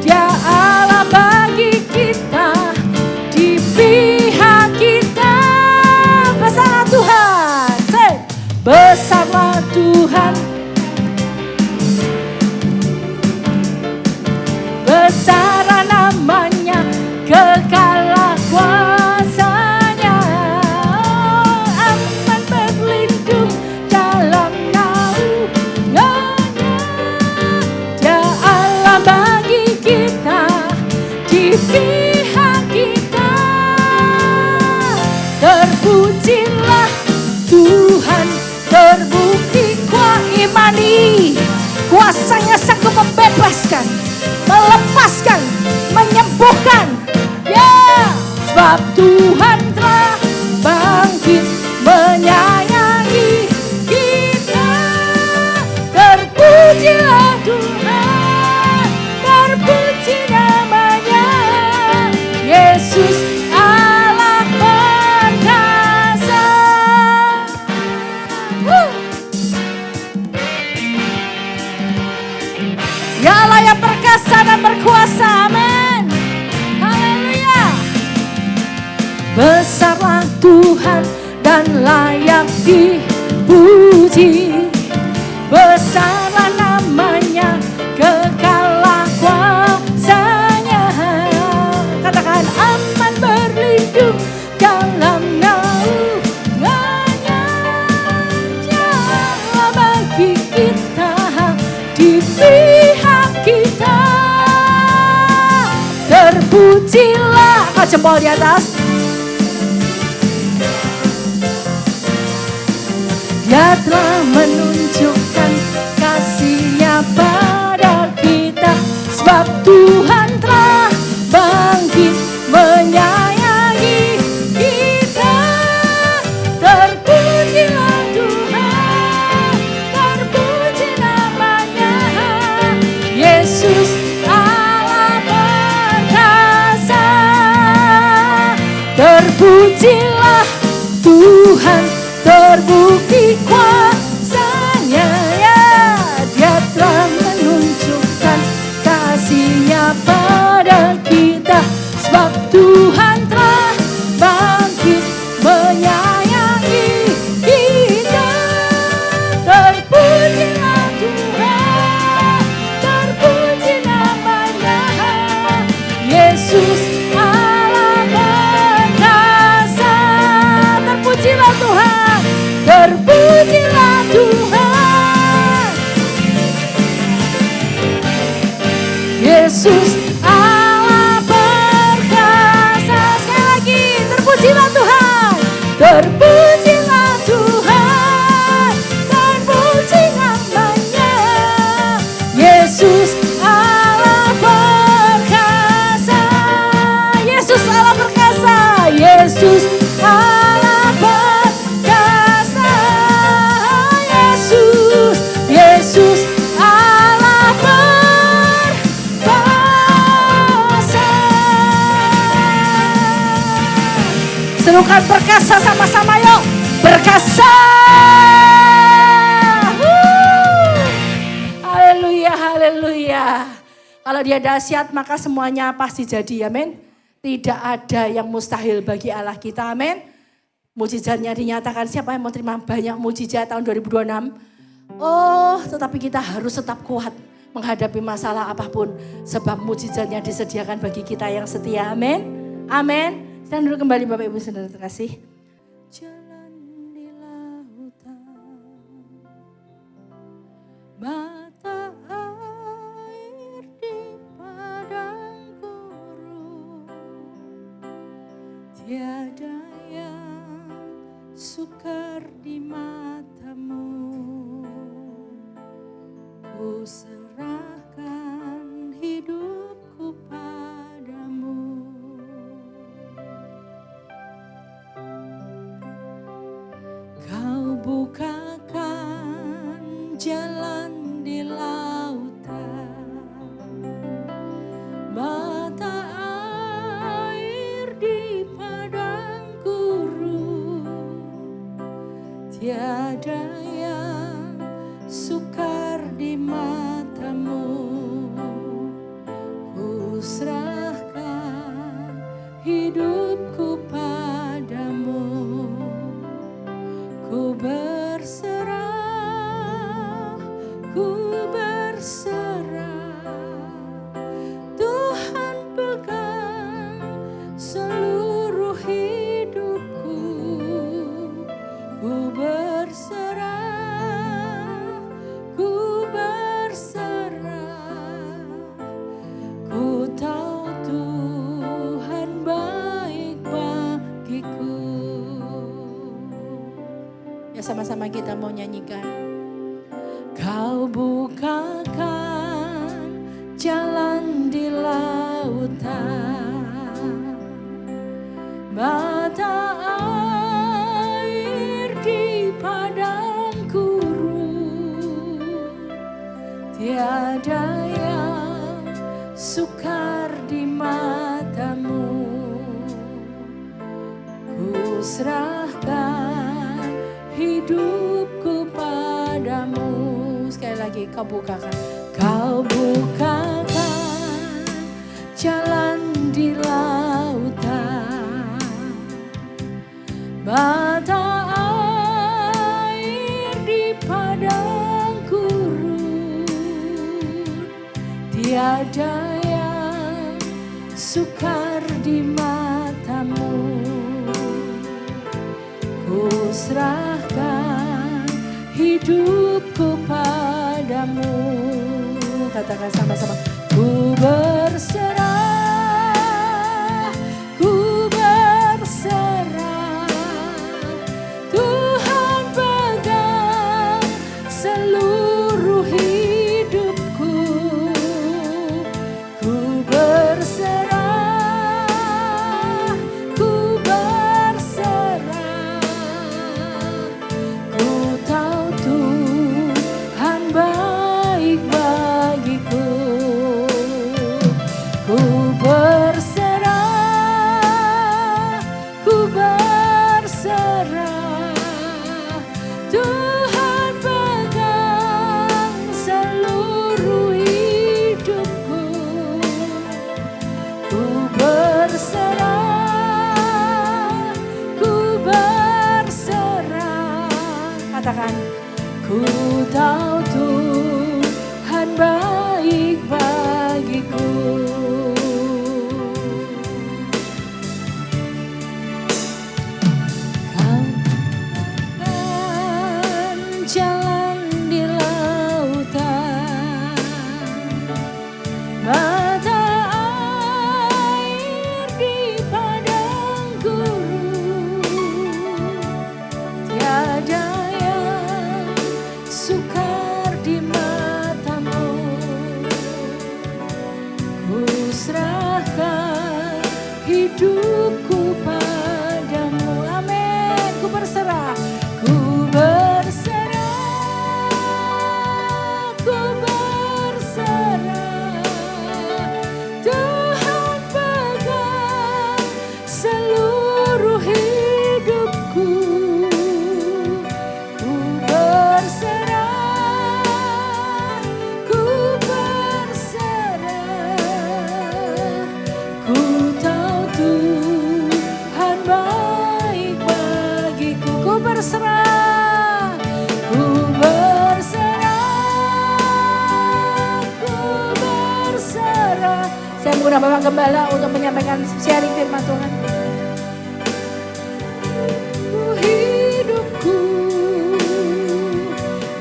Dia Allah bagi kita, di pihak kita. Besarlah Tuhan, say, besarlah Tuhan. Besarlah namanya, kekallah kuasanya. Aman berlindung dalam naungannya. Dia Allah bagi kita, di pihak kita. Terpujilah Tuhan, terbukti imani kuasanya sanggup membebaskan, melepaskan, menyembuhkan. Ya, sebab Tuhan telah bangkit menyayangi kita. Terpujilah Tuhan, terpuji namanya, Yesus Allah perkasa. Ya Allah yang perkasa dan berkuasa, amin. Haleluya. Besarlah Tuhan dan layak dipuji. Besarlah namanya, kekallah kuasanya. Katakan, aman berlindung dalam naungannya. Dia Allah bagi kita, di pihak kita. Terpujilah, angkat jempol di atas. Dia telah menunjukkan kasih-Nya pada kita, sebab Tuhan telah bangkit menyayangi kita. Terpujilah Tuhan, terpuji namanya, Yesus Allah perkasa. Terpujilah Tuhan, terbukti kuasanya, ya. Dia telah menunjukkan kasih-Nya pada kita, sebab Tuhan telah bangkit menyayangi kita. Terpujilah Tuhan, terpuji namanya, Yesus Allah perkasa. Terpujilah Tuhan, terpujilah Tuhan, Yesus Allah perkasa. Sekali lagi, terpujilah Tuhan, terpujilah Tuhan, terpuji namanya, Yesus Allah perkasa. Yesus Allah perkasa, Yesus Allah perkasa. Yesus, Yesus Allah perkasa. Serukan perkasa sama-sama, yuk. Perkasa. Haleluya, haleluya. Kalau Dia dahsyat, maka semuanya pasti jadi, amin. Tidak ada yang mustahil bagi Allah kita, amin. Mujizatnya dinyatakan, siapa yang mau terima banyak mujizat tahun 2026? Oh, tetapi kita harus tetap kuat menghadapi masalah apapun, sebab mujizatnya disediakan bagi kita yang setia, amin. Amin. Stand dulu kembali Bapak Ibu Saudara terkasih. Jalan di lautan, mata air di padang gurun, tiada yang sukar di matamu. Ku serahkan sama-sama kita mau nyanyikan. Kau bukakan jalan di lautan, mata air di padang gurun, tiada yang sukar di matamu. Ku serahkan hidupku padamu. Sekali lagi, kau bukakan jalan di lautan, mata air di padang gurun, tiada yang sukar di matamu. Ku serahkan hidupku padamu. Katakan sama-sama. Ku berserah, ku berserah. Tuhan pegang seluruh hidupku. Ku berserah, ku berserah. Ku tahu Tuhan baik bagiku. Ku berserah, ku berserah. Tuhan pegang seluruh hidupku. Ku berserah, ku berserah. Katakan, ku tahu Tuhan baik bagiku. Kau akan jalan di lautan, mata air di padang gurun, tiada yang sukar di matamu. Ku serahkan hidupku padamu. Amin. Ku berserah, ku berserah, ku berserah. Tuhan pegang seluruh hidupku. Ku berserah, ku berserah. Ku tahu Tuhan baik bagiku. Ku berserah, ku berserah, ku berserah. Saya menggunakan Bapak Gembala untuk menyampaikan sharing firman Tuhan. Hidupku,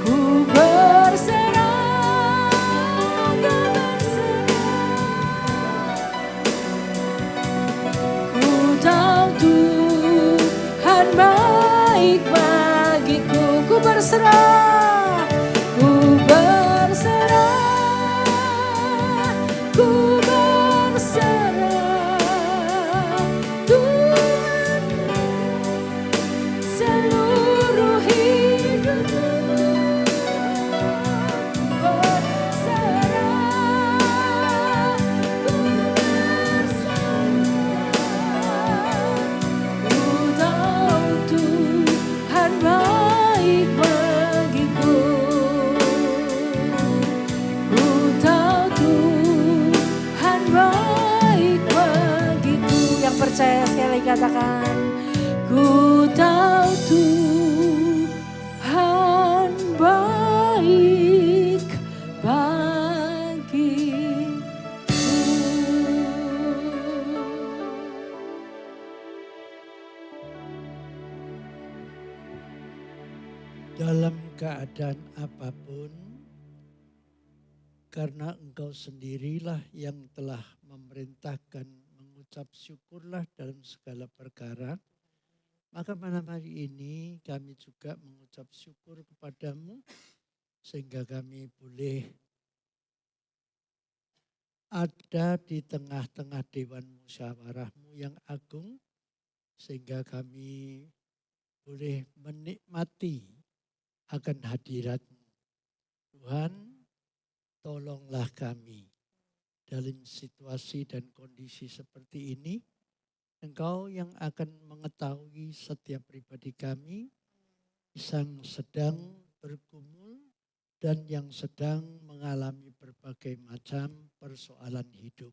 ku berserah, ku berserah. Ku tahu Tuhan baik bagiku. Ku berserah, ku berserah, ku berserah. Tuhan seluruh hidupku. Berserah, ku berserah. Ku tahu Tuhan baik bagiku. Ku tahu Tuhan baik bagiku. Yang percaya sekali katakan, ku tahu Tuhan baik bagiku. Dalam keadaan apapun, karena Engkau sendirilah yang telah memerintahkan mengucap syukurlah dalam segala perkara, Maka malam hari ini kami juga mengucap syukur kepadamu sehingga kami boleh ada di tengah-tengah dewan musyawarahmu yang agung sehingga kami boleh menikmati akan hadiratmu. Tuhan, tolonglah kami dalam situasi dan kondisi seperti ini. Engkau yang akan mengetahui setiap pribadi kami yang sedang bergumul dan yang sedang mengalami berbagai macam persoalan hidup.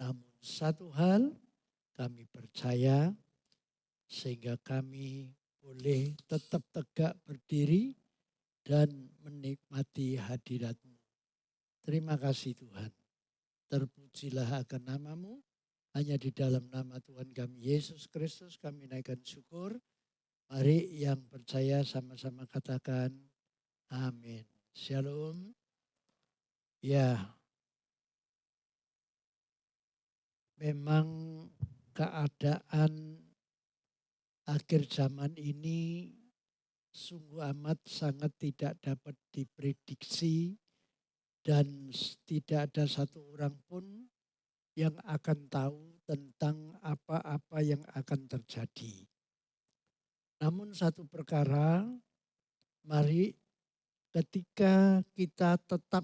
Namun satu hal kami percaya sehingga kami boleh tetap tegak berdiri dan menikmati hadirat-Mu. Terima kasih Tuhan. Terpujilah akan nama-Mu. Hanya di dalam nama Tuhan kami Yesus Kristus kami naikkan syukur. Mari yang percaya sama-sama katakan amin. Shalom. Ya, memang keadaan akhir zaman ini sungguh amat sangat tidak dapat diprediksi dan tidak ada satu orang pun yang akan tahu tentang apa-apa yang akan terjadi. Namun satu perkara, mari ketika kita tetap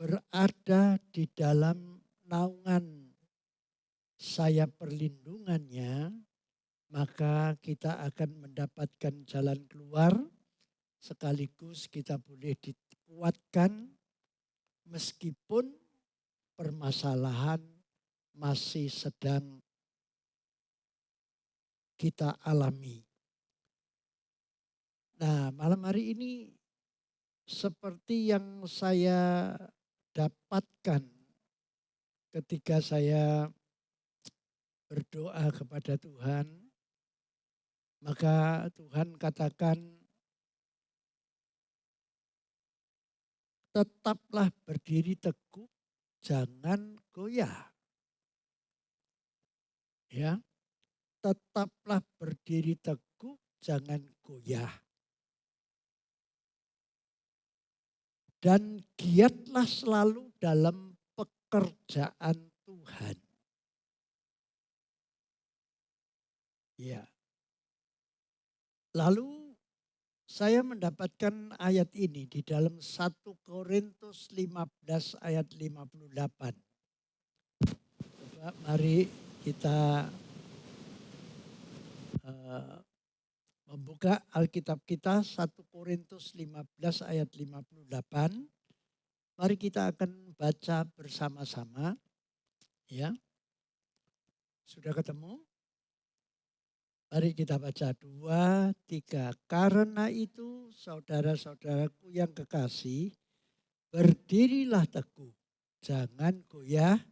berada di dalam naungan sayap perlindungannya, maka kita akan mendapatkan jalan keluar sekaligus kita boleh dikuatkan meskipun permasalahan masih sedang kita alami. Nah, malam hari ini seperti yang saya dapatkan ketika saya berdoa kepada Tuhan, maka Tuhan katakan, tetaplah berdiri teguh, jangan goyah. Ya, tetaplah berdiri teguh, jangan goyah. Dan giatlah selalu dalam pekerjaan Tuhan. Ya. Lalu saya mendapatkan ayat ini di dalam 1 Korintus 15 ayat 58. Coba mari kita membuka Alkitab kita 1 Korintus 15 ayat 58. Mari kita akan baca bersama-sama. Ya. Sudah ketemu? Mari kita baca 2, 3. Karena itu saudara-saudaraku yang kekasih, berdirilah teguh, jangan goyah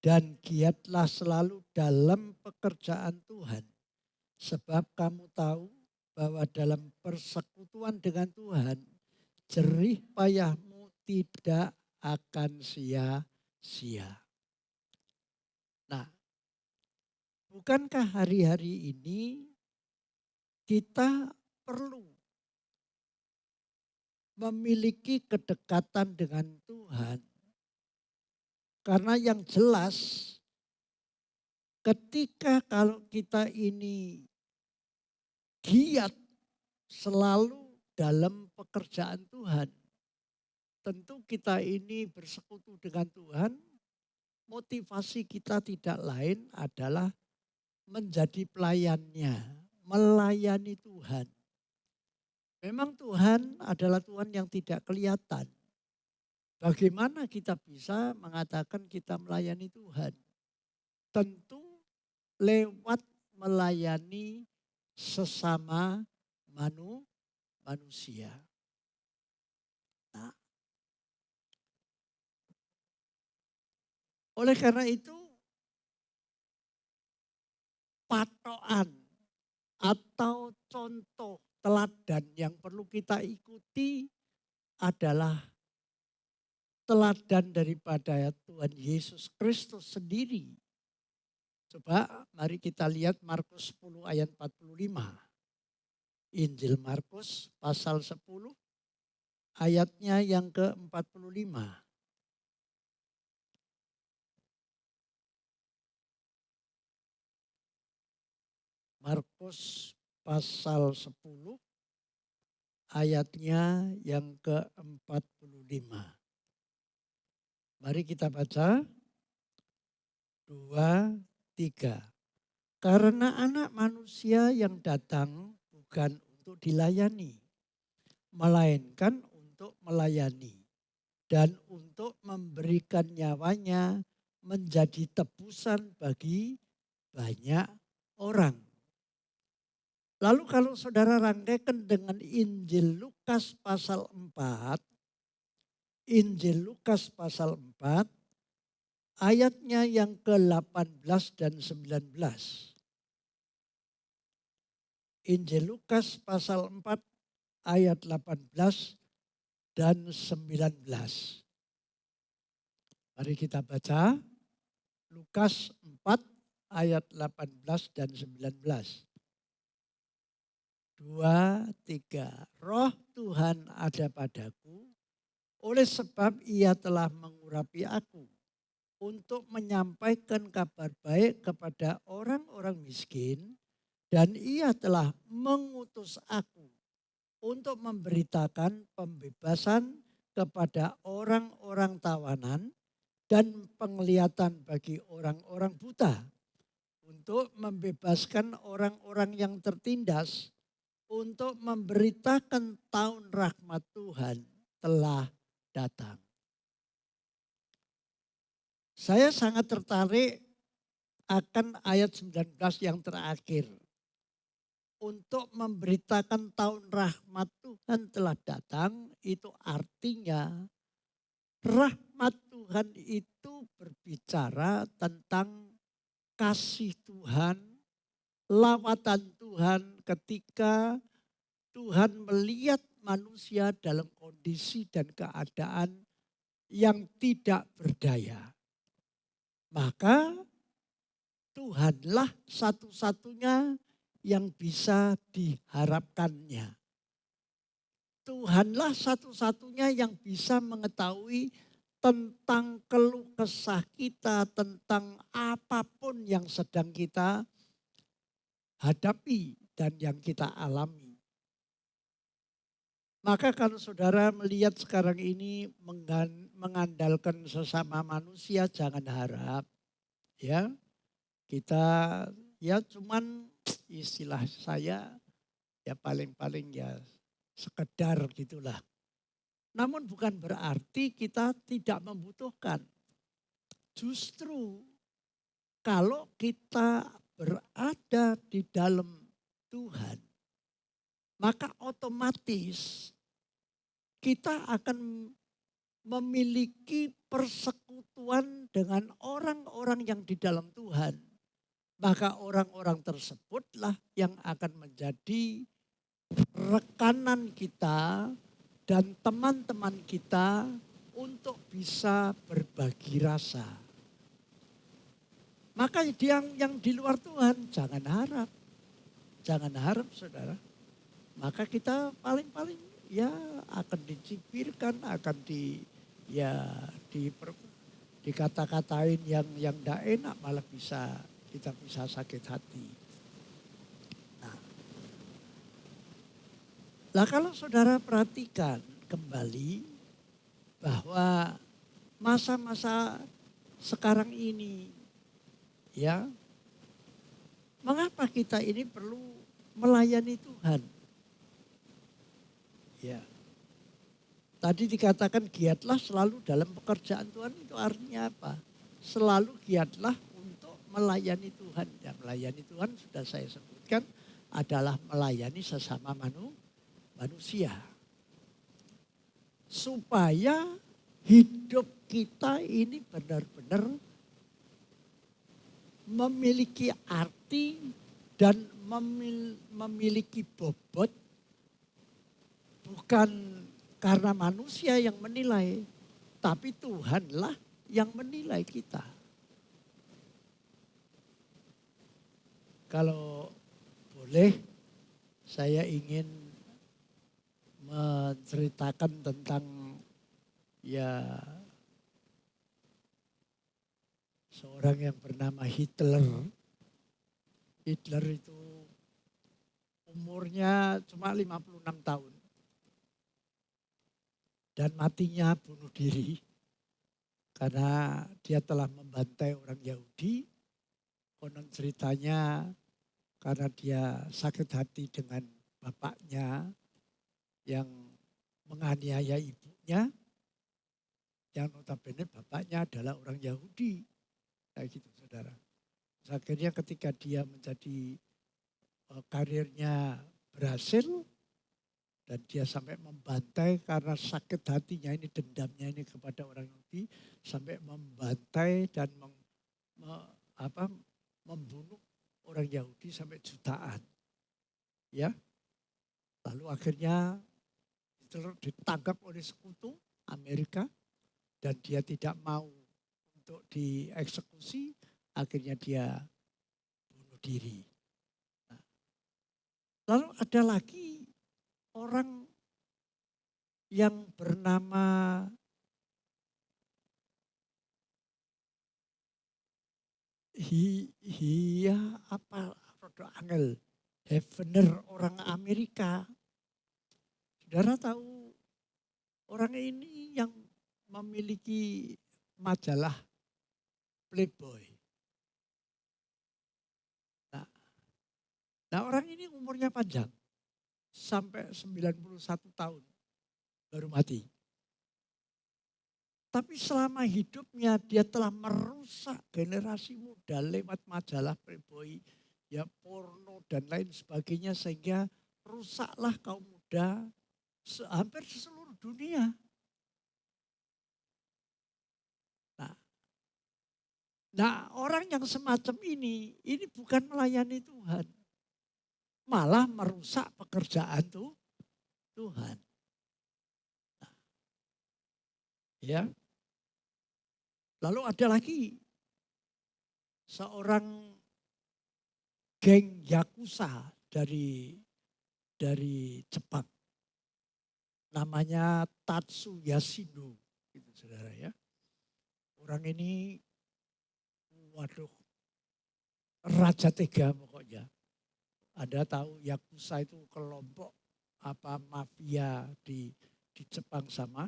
dan giatlah selalu dalam pekerjaan Tuhan. Sebab kamu tahu bahwa dalam persekutuan dengan Tuhan, jerih payahmu tidak akan sia-sia. Nah, bukankah hari-hari ini kita perlu memiliki kedekatan dengan Tuhan? Karena yang jelas ketika kalau kita ini giat selalu dalam pekerjaan Tuhan, tentu kita ini bersekutu dengan Tuhan, motivasi kita tidak lain adalah menjadi pelayannya, melayani Tuhan. Memang Tuhan adalah Tuhan yang tidak kelihatan. Bagaimana kita bisa mengatakan kita melayani Tuhan? Tentu lewat melayani sesama manusia. Nah, oleh karena itu patokan atau contoh teladan yang perlu kita ikuti adalah teladan daripada Tuhan Yesus Kristus sendiri. Coba mari kita lihat Markus 10 ayat 45. Injil Markus pasal 10 ayatnya yang ke-45. Markus pasal 10 ayatnya yang ke-45. Mari kita baca 2, 3. Karena anak manusia yang datang bukan untuk dilayani, melainkan untuk melayani dan untuk memberikan nyawanya menjadi tebusan bagi banyak orang. Lalu kalau saudara rangkaikan dengan Injil Lukas pasal 4, Injil Lukas pasal 4, ayatnya yang ke-18 dan 19. Injil Lukas pasal 4 ayat 18 dan 19. Mari kita baca Lukas 4 ayat 18 dan 19. 2, 3. Roh Tuhan ada padaku, oleh sebab ia telah mengurapi aku untuk menyampaikan kabar baik kepada orang-orang miskin, dan ia telah mengutus aku untuk memberitakan pembebasan kepada orang-orang tawanan dan penglihatan bagi orang-orang buta, untuk membebaskan orang-orang yang tertindas, untuk memberitakan tahun rahmat Tuhan telah datang. Saya sangat tertarik akan ayat 19 yang terakhir. Untuk memberitakan tahun rahmat Tuhan telah datang, itu artinya rahmat Tuhan itu berbicara tentang kasih Tuhan, lawatan Tuhan ketika Tuhan melihat manusia dalam kondisi dan keadaan yang tidak berdaya. Maka Tuhanlah satu-satunya yang bisa diharapkannya. Tuhanlah satu-satunya yang bisa mengetahui tentang keluh kesah kita, tentang apapun yang sedang kita hadapi dan yang kita alami. Maka kalau saudara melihat sekarang ini mengandalkan sesama manusia, jangan harap ya kita ya cuman istilah saya ya paling-paling ya sekedar gitulah. Namun bukan berarti kita tidak membutuhkan. Justru kalau kita berada di dalam Tuhan, maka otomatis kita akan memiliki persekutuan dengan orang-orang yang di dalam Tuhan. Maka orang-orang tersebutlah yang akan menjadi rekanan kita dan teman-teman kita untuk bisa berbagi rasa. Maka yang di luar Tuhan jangan harap. Jangan harap saudara. Maka kita paling-paling ya akan dicibirkan, akan dikata-katain yang tidak enak, malah kita bisa sakit hati. Nah, kalau saudara perhatikan kembali bahwa masa-masa sekarang ini ya, mengapa kita ini perlu melayani Tuhan? Ya. Tadi dikatakan giatlah selalu dalam pekerjaan Tuhan, itu artinya apa? Selalu giatlah untuk melayani Tuhan. Ya, melayani Tuhan sudah saya sebutkan adalah melayani sesama manusia. Supaya hidup kita ini benar-benar memiliki arti dan memiliki bobot, bukan karena manusia yang menilai, tapi Tuhanlah yang menilai kita. Kalau boleh, saya ingin menceritakan tentang ya seorang yang bernama Hitler. Hitler itu umurnya cuma 56 tahun. Dan matinya bunuh diri karena dia telah membantai orang Yahudi. Konon ceritanya karena dia sakit hati dengan bapaknya yang menganiaya ibunya, yang notabene bapaknya adalah orang Yahudi. Kayak gitu saudara. Terus akhirnya ketika dia menjadi karirnya berhasil dan dia sampai membantai karena sakit hatinya ini, dendamnya ini kepada orang Yahudi, sampai membantai dan membunuh orang Yahudi sampai jutaan. Ya. Lalu akhirnya Hitler ditangkap oleh sekutu Amerika dan dia tidak mau untuk dieksekusi, akhirnya dia bunuh diri. Nah, lalu ada lagi orang yang bernama Angel Hefner, orang Amerika. Saudara tahu orang ini yang memiliki majalah Playboy. Nah orang ini umurnya panjang. Sampai 91 tahun baru mati. Tapi selama hidupnya dia telah merusak generasi muda lewat majalah Playboy, ya porno dan lain sebagainya, sehingga rusaklah kaum muda hampir di seluruh dunia. Nah orang yang semacam ini bukan melayani Tuhan. Malah merusak pekerjaan Tuhan. Nah, ya. Lalu ada lagi seorang geng Yakuza dari Jepang. Namanya Tatsuya Shino, gitu saudara ya. Orang ini, waduh, raja tega pokoknya. Anda tahu Yakuza itu kelompok mafia di Jepang sana.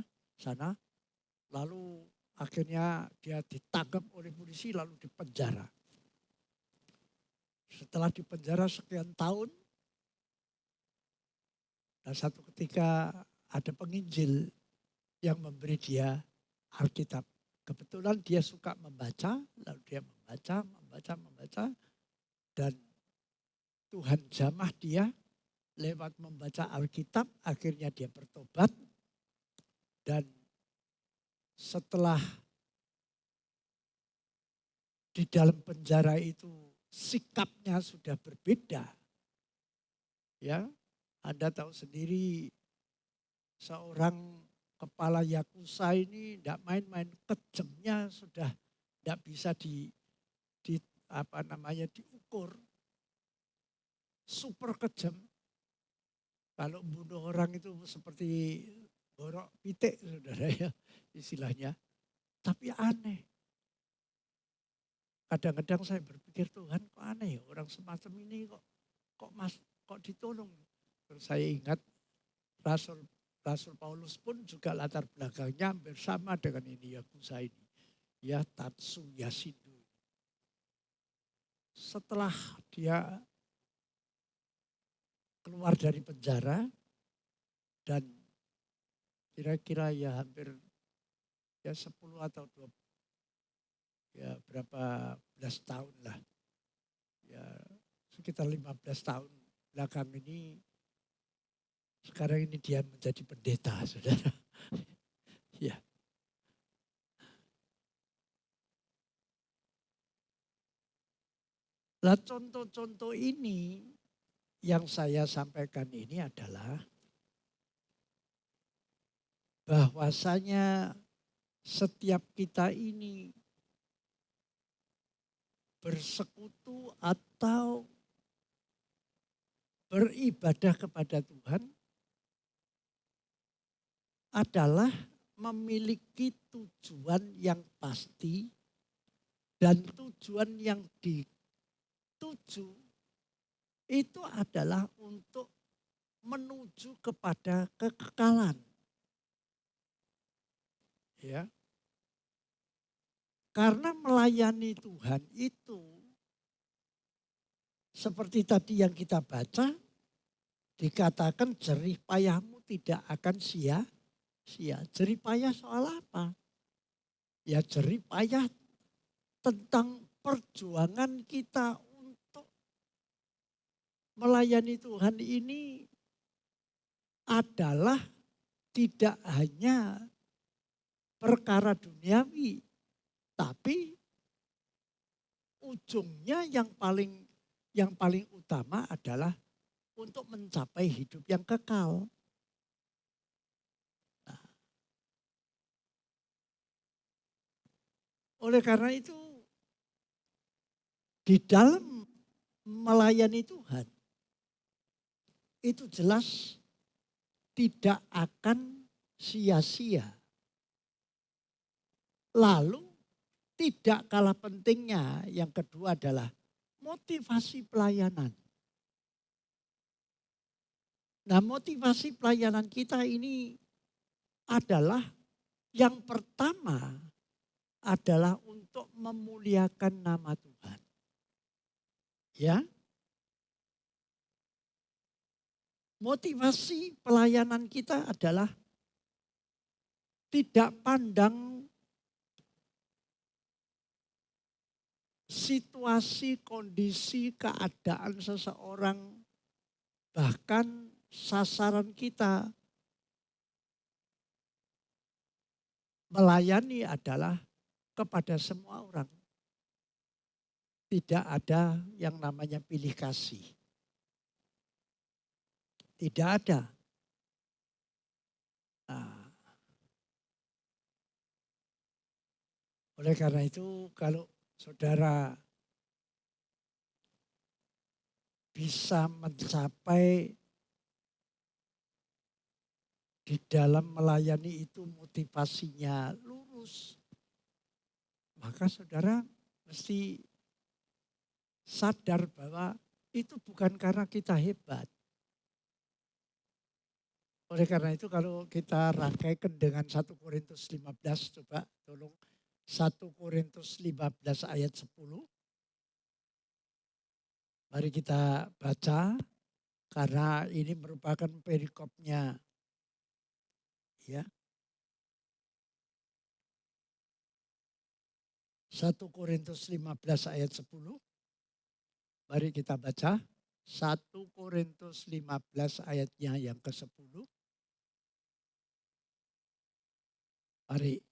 Lalu akhirnya dia ditangkap oleh polisi lalu dipenjara. Setelah dipenjara sekian tahun, dan satu ketika ada penginjil yang memberi dia Alkitab. Kebetulan dia suka membaca, lalu dia membaca. Dan Tuhan jamah dia lewat membaca Alkitab, akhirnya dia bertobat. Dan setelah di dalam penjara itu sikapnya sudah berbeda. Ya, Anda tahu sendiri seorang kepala Yakuza ini tidak main-main, kejamnya sudah tidak bisa diukur. Super kejam. Kalau bunuh orang itu seperti borok pitik saudara ya istilahnya. Tapi aneh. Kadang-kadang saya berpikir Tuhan kok aneh ya orang semacam ini kok ditolong. Terus saya ingat Rasul Paulus pun juga latar belakangnya hampir sama dengan ini Yakuza ini. Ya Tatsuya Shino. Setelah dia keluar dari penjara dan kira-kira ya hampir ya 10 atau 20, ya berapa belas tahun lah. Ya sekitar 15 tahun belakang ini, sekarang ini dia menjadi pendeta, saudara. Ya. Nah contoh-contoh ini yang saya sampaikan ini adalah bahwasanya setiap kita ini bersekutu atau beribadah kepada Tuhan adalah memiliki tujuan yang pasti dan tujuan yang dituju itu adalah untuk menuju kepada kekekalan. Ya. Karena melayani Tuhan itu seperti tadi yang kita baca dikatakan jerih payahmu tidak akan sia-sia. Jerih payah soal apa? Ya jerih payah tentang perjuangan kita untuk melayani Tuhan ini adalah tidak hanya perkara duniawi, tapi ujungnya yang paling utama adalah untuk mencapai hidup yang kekal. Nah, oleh karena itu di dalam melayani Tuhan itu jelas tidak akan sia-sia. Lalu tidak kalah pentingnya yang kedua adalah motivasi pelayanan. Nah, motivasi pelayanan kita ini adalah yang pertama adalah untuk memuliakan nama Tuhan. Ya. Motivasi pelayanan kita adalah tidak pandang situasi, kondisi, keadaan seseorang, bahkan sasaran kita melayani adalah kepada semua orang. Tidak ada yang namanya pilih kasih. Tidak ada. Nah, oleh karena itu kalau saudara bisa mencapai di dalam melayani itu motivasinya lurus, maka saudara mesti sadar bahwa itu bukan karena kita hebat. Oleh karena itu kalau kita rangkaikan dengan 1 Korintus 15, coba tolong 1 Korintus 15 ayat 10. Mari kita baca karena ini merupakan perikopnya. Ya. 1 Korintus 15 ayat 10. Mari kita baca 1 Korintus 15 ayatnya yang ke-10. Mari.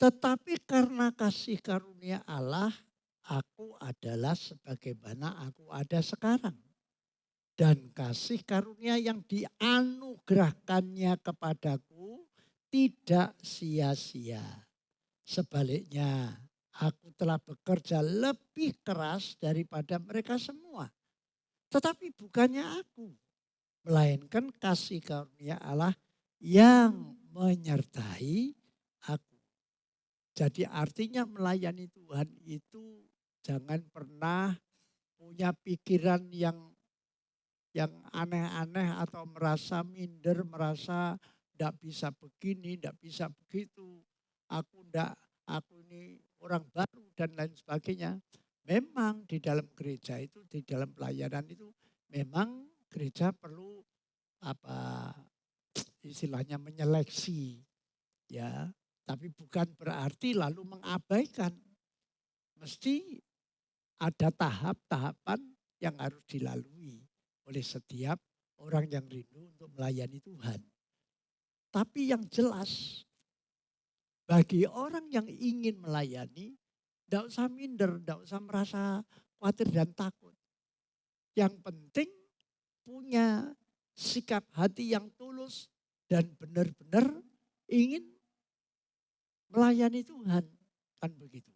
Tetapi karena kasih karunia Allah, aku adalah sebagaimana aku ada sekarang. Dan kasih karunia yang dianugerahkannya kepadaku tidak sia-sia. Sebaliknya, aku telah bekerja lebih keras daripada mereka semua. Tetapi bukannya aku, melainkan kasih karunia Allah yang menyertai aku. Jadi artinya melayani Tuhan itu jangan pernah punya pikiran yang aneh-aneh atau merasa minder, merasa tidak bisa begini, tidak bisa begitu. Aku ini orang baru dan lain sebagainya. Memang di dalam gereja itu, di dalam pelayanan itu memang gereja perlu istilahnya menyeleksi, ya. Tapi bukan berarti lalu mengabaikan. Mesti ada tahap-tahapan yang harus dilalui oleh setiap orang yang rindu untuk melayani Tuhan. Tapi yang jelas bagi orang yang ingin melayani, tidak usah minder, tidak usah merasa khawatir dan takut. Yang penting punya sikap hati yang tulus dan benar-benar ingin melayani Tuhan. Kan begitu.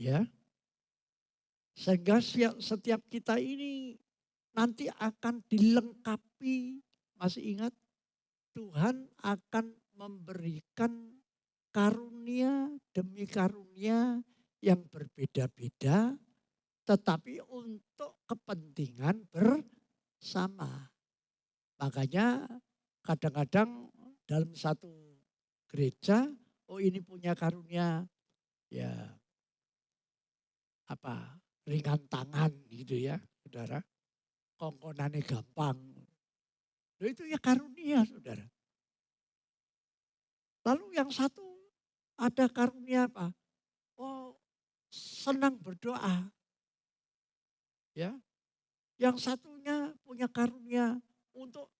Ya. Sehingga setiap kita ini nanti akan dilengkapi, masih ingat? Tuhan akan memberikan karunia demi karunia yang berbeda-beda, tetapi untuk kepentingan bersama. Makanya kadang-kadang dalam satu gereja, oh ini punya karunia ya ringan tangan gitu ya, saudara. Kongkonannya gampang. Loh itu ya karunia, saudara. Lalu yang satu ada karunia apa? Oh, senang berdoa. Ya. Yang satunya punya karunia untuk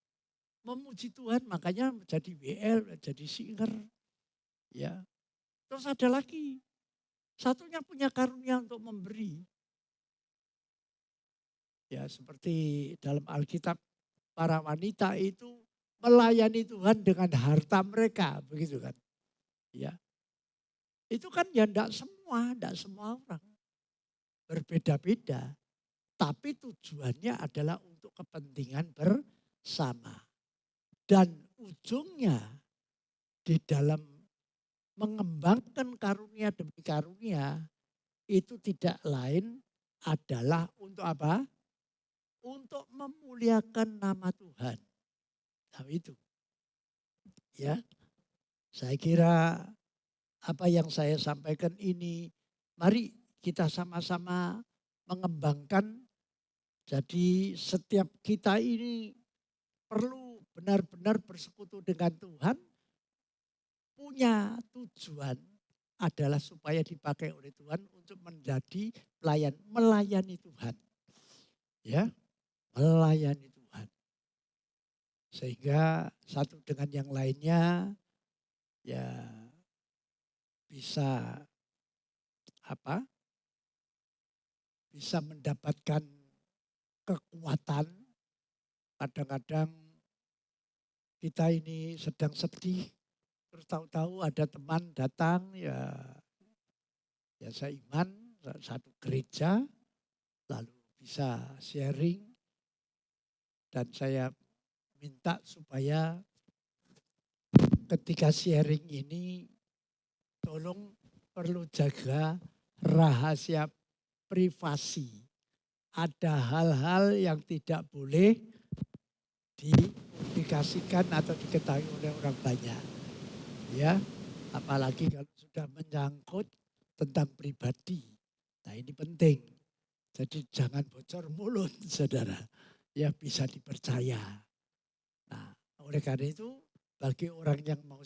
memuji Tuhan, makanya menjadi WL, menjadi singer. Ya. Terus ada lagi, satunya punya karunia untuk memberi. Ya, seperti dalam Alkitab, para wanita itu melayani Tuhan dengan harta mereka, begitu kan? Ya. Itu kan ya enggak semua orang. Berbeda-beda. Tapi tujuannya adalah untuk kepentingan bersama. Dan ujungnya di dalam mengembangkan karunia demi karunia itu tidak lain adalah untuk apa? Untuk memuliakan nama Tuhan. Nah itu. Ya, saya kira apa yang saya sampaikan ini, mari kita sama-sama mengembangkan. Jadi setiap kita ini perlu benar-benar bersekutu dengan Tuhan, punya tujuan adalah supaya dipakai oleh Tuhan untuk menjadi pelayan, melayani Tuhan. Ya, melayani Tuhan. Sehingga satu dengan yang lainnya ya bisa bisa mendapatkan kekuatan. Kadang-kadang kita ini sedang sedih, terus tahu-tahu ada teman datang ya seiman satu gereja, lalu bisa sharing, dan saya minta supaya ketika sharing ini tolong perlu jaga rahasia privasi. Ada hal-hal yang tidak boleh dipublikasikan atau diketahui oleh orang banyak. Ya, apalagi kalau sudah menyangkut tentang pribadi. Nah ini penting. Jadi jangan bocor mulut, saudara. Ya bisa dipercaya. Nah oleh karena itu bagi orang yang mau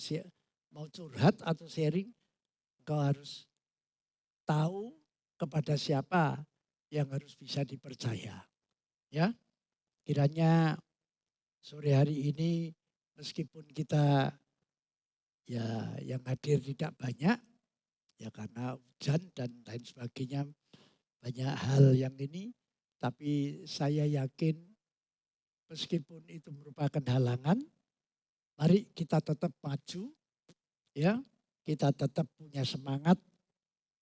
curhat atau sharing, kau harus tahu kepada siapa yang harus bisa dipercaya. Ya, kiranya sore hari ini meskipun kita ya yang hadir tidak banyak, ya karena hujan dan lain sebagainya, banyak hal yang ini, tapi saya yakin meskipun itu merupakan halangan, mari kita tetap maju, ya, kita tetap punya semangat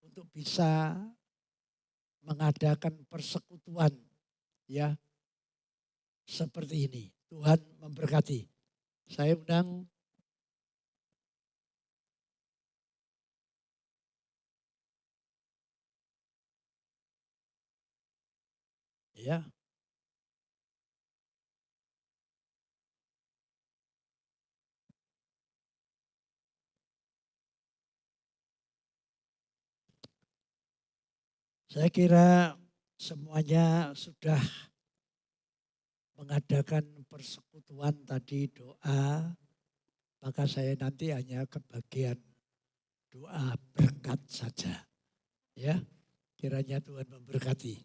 untuk bisa mengadakan persekutuan, ya, seperti ini. Tuhan memberkati. Saya undang ya. Saya kira semuanya sudah mengadakan persekutuan tadi, doa, maka saya nanti hanya kebagian doa berkat saja. Ya, kiranya Tuhan memberkati.